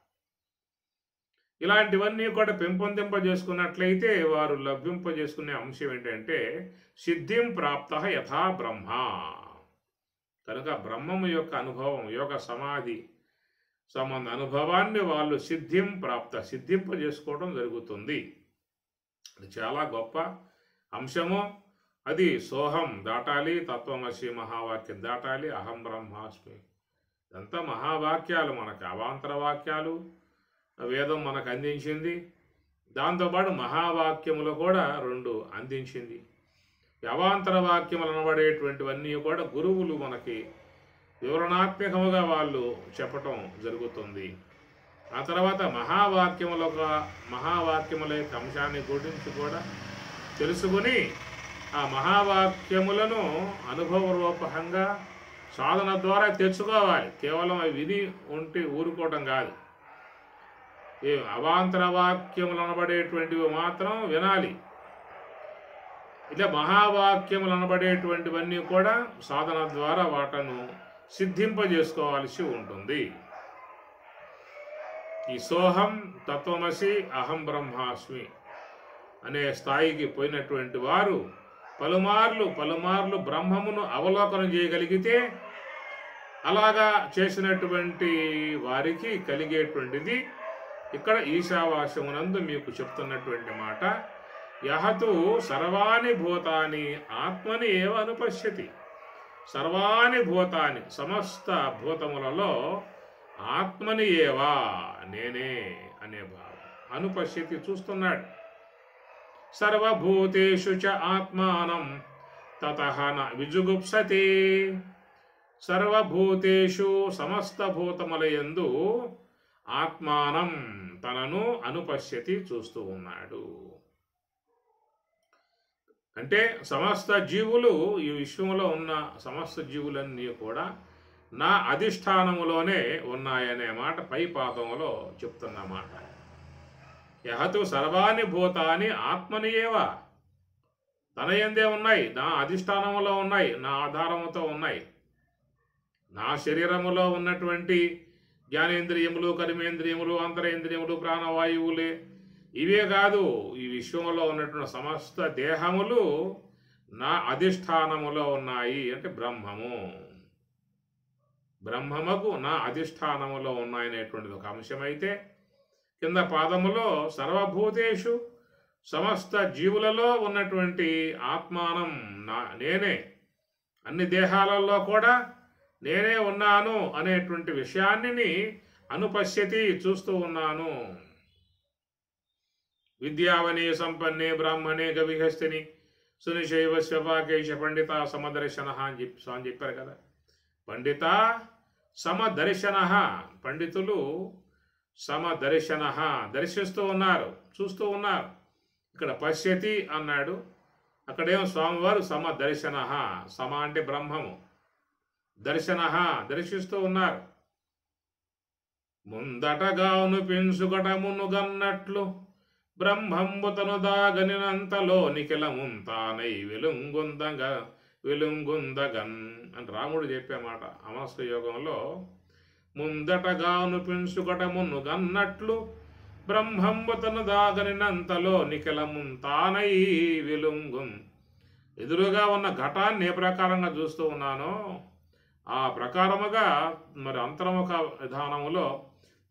ఇలాంటివన్నీ కూడా పెంపొందింపజేసుకున్నట్లయితే వారు లభ్యింపజేసుకునే అంశం ఏంటంటే సిద్ధిం ప్రాప్త యథా బ్రహ్మ. కనుక బ్రహ్మము యొక్క అనుభవం, యోగ సమాధి సంబంధ అనుభవాన్ని వాళ్ళు సిద్ధింపజేసుకోవడం జరుగుతుంది. అది చాలా గొప్ప అంశము. అది సోహం దాటాలి, తత్వమసి మహావాక్యం దాటాలి, అహం బ్రహ్మాస్మి, ఇదంతా మహావాక్యాలు, మనకు అవాంతర వాక్యాలు వేదం మనకు అందించింది. దాంతోపాటు మహావాక్యములు కూడా 2 అందించింది. అవాంతర వాక్యములు అనబడేటువంటివన్నీ కూడా గురువులు మనకి వివరణాత్మకముగా వాళ్ళు చెప్పటం జరుగుతుంది. ఆ తర్వాత మహావాక్యముల యొక్క అంశాన్ని గురించి కూడా తెలుసుకుని ఆ మహావాక్యములను అనుభవరూపకంగా సాధన ద్వారా తెచ్చుకోవాలి. కేవలం అవి విని ఉంటే ఊరుకోవటం కాదు. అవాంతర వాక్యములు అనబడేటువంటివి మాత్రం వినాలి. ఇలా మహావాక్యములు అనబడేటువంటివన్నీ కూడా సాధన ద్వారా వాటను సిద్ధింపజేసుకోవాల్సి ఉంటుంది. ఈ సోహం తత్వమసి అహం బ్రహ్మాస్మి అనే స్థాయికి పోయినటువంటి వారు పలుమార్లు బ్రహ్మమును అవలోకనం చేయగలిగితే, అలాగా చేసినటువంటి వారికి కలిగేటువంటిది ఇక్కడ ఈశావాస్యమునందు మీకు చెప్తున్నటువంటి మాట, యహతు సర్వాణి భూతాని ఆత్మని ఏవ అనుపశ్యతి. సర్వాణి భూతాని, సమస్త భూతములలో ఆత్మని ఏవా, నేనే అనే భావం, అనుపశ్యతి చూస్తున్నాడు. సర్వభూతేషు చ ఆత్మానం తతః న విజుగుప్సతే. సర్వభూతేషు సమస్త భూతములయందు ఆత్మానం తనను అనుపశ్యతి చూస్తూ ఉన్నాడు. అంటే సమస్త జీవులు, ఈ విశ్వంలో ఉన్న సమస్త జీవులన్నీ కూడా నా అధిష్టానములోనే ఉన్నాయనే మాట పై పాదంలో చెప్తున్నమాట. యహతు సర్వాణి భూతాని ఆత్మనియేవ, తన యందే ఉన్నాయి, నా అధిష్టానములో ఉన్నాయి, నా ఆధారముతో ఉన్నాయి. నా శరీరములో ఉన్నటువంటి జ్ఞానేంద్రియములు, కర్మేంద్రియములు, అంతరేంద్రియములు, ప్రాణవాయువులే ఇవే కాదు, ఈ విశ్వంలో ఉన్నటువంటి సమస్త దేహములు నా అధిష్టానములో ఉన్నాయి. అంటే బ్రహ్మముకు నా అధిష్టానములో ఉన్నాయనేటువంటిది ఒక అంశమైతే, కింద పాదములో సర్వభూతేషు, సమస్త జీవులలో ఉన్నటువంటి ఆత్మానం నేనే, అన్ని దేహాలలో కూడా నేనే ఉన్నాను అనేటువంటి విషయాన్ని అనుపశ్యతి, చూస్తూ ఉన్నాను. విద్యావనే సంపన్నే బ్రాహ్మణే గవిహస్తిని సునిశైవ స్వపాకేశ పండిత సమదర్శన అని చెప్పారు కదా. పండిత సమదర్శన, పండితులు సమదర్శన, దర్శిస్తూ ఉన్నారు, చూస్తూ ఉన్నారు. ఇక్కడ పశ్యతి అన్నాడు, అక్కడేమో స్వామివారు సమదర్శన, సమ అంటే బ్రహ్మము, దర్శన దర్శిస్తూ ఉన్నారు. ముందటగాను పెంచుగటమును గన్నట్లు బ్రహ్మంబుతను దాగనినంతలో నిఖిలముంతానై వెలుంగుందగన్ అని రాముడు చెప్పేమాట అమనస్క యోగంలో. ముందటగాను పెంచుగటమును గన్నట్లు బ్రహ్మంబుతను దాగనినంతలో నిఖిలముంతానై వెలుంగున్. ఎదురుగా ఉన్న ఘటాన్ని ఏ ప్రకారంగా చూస్తూ ఉన్నానో ఆ ప్రకారముగా మరి అంతర్ముఖ విధానములో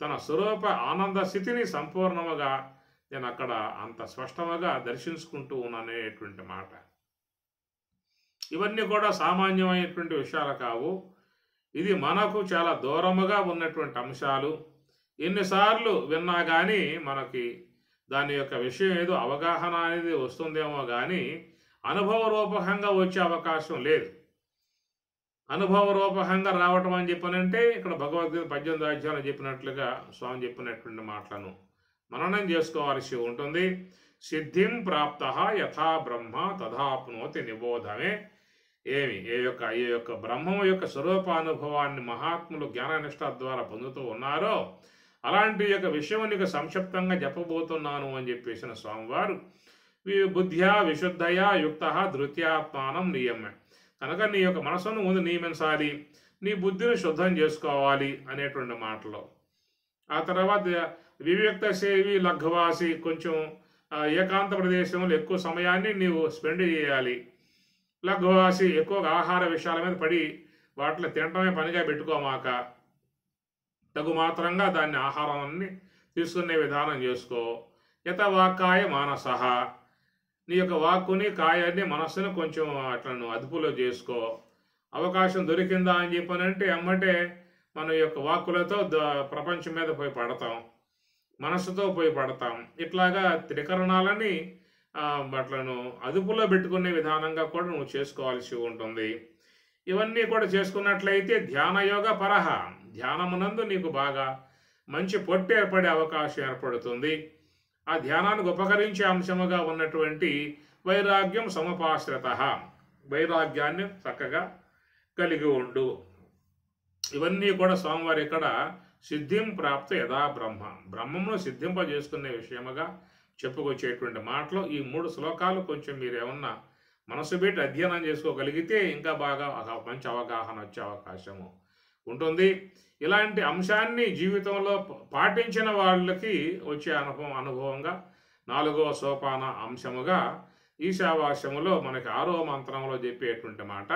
తన స్వరూప ఆనంద స్థితిని సంపూర్ణముగా నేను అక్కడ అంత స్పష్టముగా దర్శించుకుంటూ ఉన్నానేటువంటి మాట. ఇవన్నీ కూడా సామాన్యమైనటువంటి విషయాలు కావు, ఇది మనకు చాలా దూరముగా ఉన్నటువంటి అంశాలు. ఎన్నిసార్లు విన్నా కానీ మనకి దాని యొక్క విషయం ఏదో అవగాహన అనేది వస్తుందేమో కానీ అనుభవరూపకంగా వచ్చే అవకాశం లేదు. అనుభవరూపకంగా రావటం అని చెప్పనంటే ఇక్కడ భగవద్గీత 18 అధ్యాయాలు చెప్పినట్లుగా స్వామి చెప్పినటువంటి మాటలను మననం చేసుకోవాల్సి ఉంటుంది. సిద్ధిం ప్రాప్త యథా బ్రహ్మ తథాప్నోతి నిబోధమే. ఏ యొక్క బ్రహ్మము యొక్క స్వరూపానుభవాన్ని మహాత్ములు జ్ఞాననిష్ట ద్వారా పొందుతూ ఉన్నారో అలాంటి యొక్క విషయం నీకు సంక్షిప్తంగా చెప్పబోతున్నాను అని చెప్పేసిన స్వామివారు బుద్ధ్యా విశుద్ధయా యుక్త ధృత్యాత్మానం నియమే. కనుక నీ యొక్క మనసును ముందు నియమించాలి, నీ బుద్ధిని శుద్ధం చేసుకోవాలి అనేటువంటి మాటలో. ఆ తర్వాత వివ్యక్త సేవి లఘ్వాసి, కొంచెం ఏకాంత ప్రదేశంలో ఎక్కువ సమయాన్ని నీవు స్పెండ్ చేయాలి. లఘ్వాసి, ఎక్కువగా ఆహార విషయాల మీద పడి వాటిలో తినటమే పనిగా పెట్టుకోమాక తగు మాత్రంగా దాన్ని ఆహారాన్ని తీసుకునే విధానం చేసుకో. యత వాక్కాయ మానసః, నీ యొక్క వాక్కుని కాయాన్ని మనస్సుని కొంచెం అట్లను అదుపులో చేసుకో. అవకాశం దొరికిందా అని చెప్పనంటే అమ్మటే మన యొక్క వాక్కులతో ప్రపంచం మీద పోయి పడతాం, మనస్సుతో పోయి పడతాం. ఇట్లాగా త్రికరణాలని అట్లను అదుపులో పెట్టుకునే విధానంగా కూడా నువ్వు చేసుకోవాల్సి ఉంటుంది. ఇవన్నీ కూడా చేసుకున్నట్లయితే ధ్యానయోగ పరహ, ధ్యానమునందు నీకు బాగా మంచి పొట్టు ఏర్పడే అవకాశం ఏర్పడుతుంది. ఆ ధ్యానానికి ఉపకరించే అంశముగా ఉన్నటువంటి వైరాగ్యం సముపాశ్రిత, వైరాగ్యాన్ని చక్కగా కలిగి ఉండు. ఇవన్నీ కూడా స్వామివారి ఇక్కడ సిద్ధిం ప్రాప్త యథా బ్రహ్మ, బ్రహ్మమును సిద్ధింపజేసుకునే విషయముగా చెప్పుకొచ్చేటువంటి మాటలు. ఈ 3 శ్లోకాలు కొంచెం మీరేమన్నా మనసు పెట్టి అధ్యయనం చేసుకోగలిగితే ఇంకా బాగా మంచి అవగాహన వచ్చే అవకాశము ఉంటుంది. ఇలాంటి అంశాన్ని జీవితంలో పాటించిన వాళ్ళకి వచ్చే అనుభవంగా 4వ సోపాన అంశముగా ఈశావాస్యములో మనకి 6వ మంత్రంలో చెప్పేటువంటి మాట,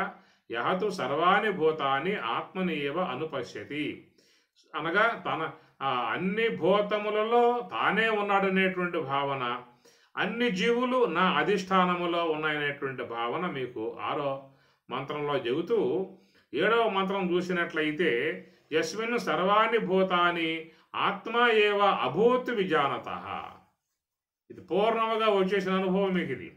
యహతు సర్వాణి భూతాని ఆత్మని ఏవ అనుపశ్యతి, అనగా తన అన్ని భూతములలో తానే ఉన్నాడనేటువంటి భావన, అన్ని జీవులు నా అధిష్టానములో ఉన్నాయనేటువంటి భావన మీకు 6వ మంత్రంలో చెబుతూ 7వ మంత్రం చూసినట్లయితే యస్మిన్ సర్వాణి భూతాని ఆత్మ ఏవ అభూత్ విజానతః, ఇది పూర్ణముగా వచ్చేసిన అనుభవం మీకు ఇది.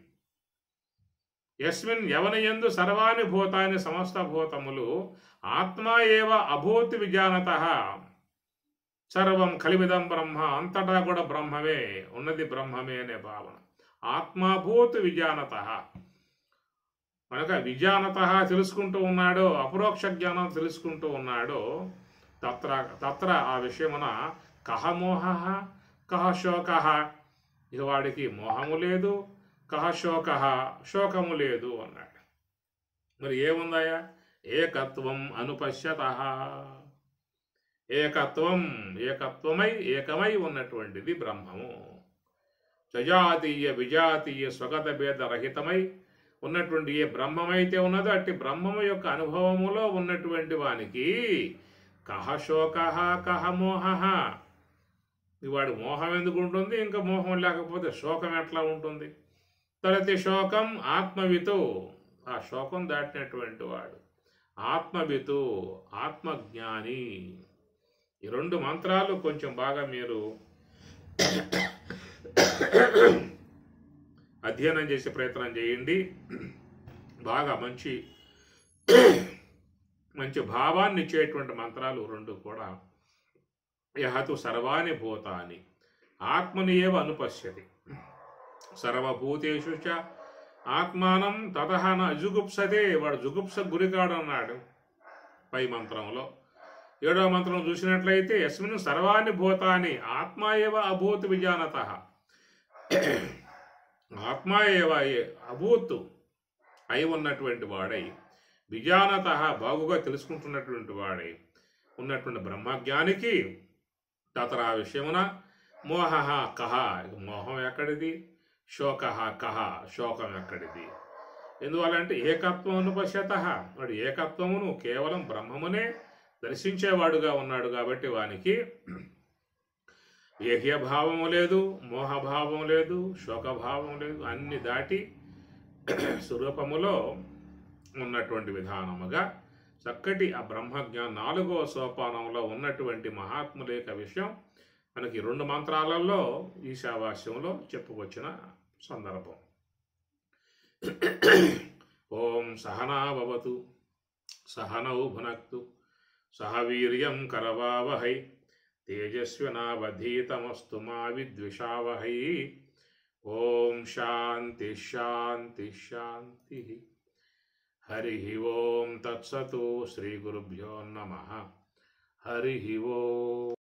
యస్మిన్ ఎవని యందు సర్వాణి భూతాని సమస్త భూతములు ఆత్మ ఏవ అభూత్ విజానతః, సర్వం కలిమిదం బ్రహ్మ, అంతటా కూడా బ్రహ్మమే ఉన్నది, బ్రహ్మమే అనే భావన. ఆత్మభూత్ విజానతః, కనుక విజానత తెలుసుకుంటూ ఉన్నాడో, అపరోక్ష జ్ఞానం తెలుసుకుంటూ ఉన్నాడో, తత్ర తత్ర ఆ విషయమున కహ మోహ కహ శోక, ఇక వాడికి మోహము లేదు, కహ శోక శోకము లేదు అన్నాడు. మరి ఏముందాయా? ఏకత్వం అనుపశ్యత, ఏకత్వమై ఏకమై ఉన్నటువంటిది బ్రహ్మము. సజాతీయ విజాతీయ స్వగత భేద రహితమై ఉన్నటువంటి ఏ బ్రహ్మమైతే ఉన్నదో అట్టి బ్రహ్మము యొక్క అనుభవములో ఉన్నటువంటి వానికి కహ శోక కహ మోహ, వాడు మోహం ఎందుకు ఉంటుంది? ఇంకా మోహం లేకపోతే శోకం ఎట్లా ఉంటుంది? తలతి శోకం ఆత్మవితు, ఆ శోకం దాటినటువంటి వాడు ఆత్మవితు, ఆత్మజ్ఞాని. ఈ రెండు మంత్రాలు కొంచెం బాగా మీరు అధ్యయనం చేసే ప్రయత్నం చేయండి. బాగా మంచి మంచి భావాన్ని ఇచ్చేటువంటి మంత్రాలు రెండు కూడా. యహతు సర్వాణి భూతాని ఆత్మని ఏవ అనుపశ్యతి, సర్వభూతేషు చ ఆత్మానం తతః న జుగుప్సతే, వాడు జుగుప్స గురికాడు అన్నాడు పై మంత్రంలో. 7వ మంత్రం చూసినట్లయితే యస్మిన్ సర్వాణి భూతాని ఆత్మా ఏవ అభూత్ విజానత, ఆత్మా ఏవ అభూత్ అయి ఉన్నటువంటి వాడై, విజానత బాగుగా తెలుసుకుంటున్నటువంటి వాడై ఉన్నటువంటి బ్రహ్మజ్ఞానికి తత్ర ఆ విషయమున మోహ కహ, మోహం ఎక్కడిది? శోక కహ, శోకం ఎక్కడిది? ఎందువల్లంటే ఏకత్వం అనుపశ్యత, వాడు ఏకత్వమును కేవలం బ్రహ్మమునే దర్శించేవాడుగా ఉన్నాడు కాబట్టి వానికి ఏహ్యభావము లేదు, మోహభావం లేదు, శోకభావం లేదు, అన్ని దాటి స్వరూపములో ఉన్నటువంటి విధానముగా చక్కటి ఆ బ్రహ్మజ్ఞానం 4వ సోపానంలో ఉన్నటువంటి మహాత్ముల యొక్క విషయం మనకి 2 మంత్రాలలో ఈశావాస్యంలో చెప్పుకొచ్చిన సందర్భం. ఓం సహనా భవతు సహనౌ భునక్తు సహ వీర్యం కరవావహై తేజస్వినావధీతమస్తు మా విద్విషావహై. ఓం శాంతి శాంతి శాంతి. హరి ఓం తత్సతు. శ్రీ గురుభ్యో నమః. హరి ఓం.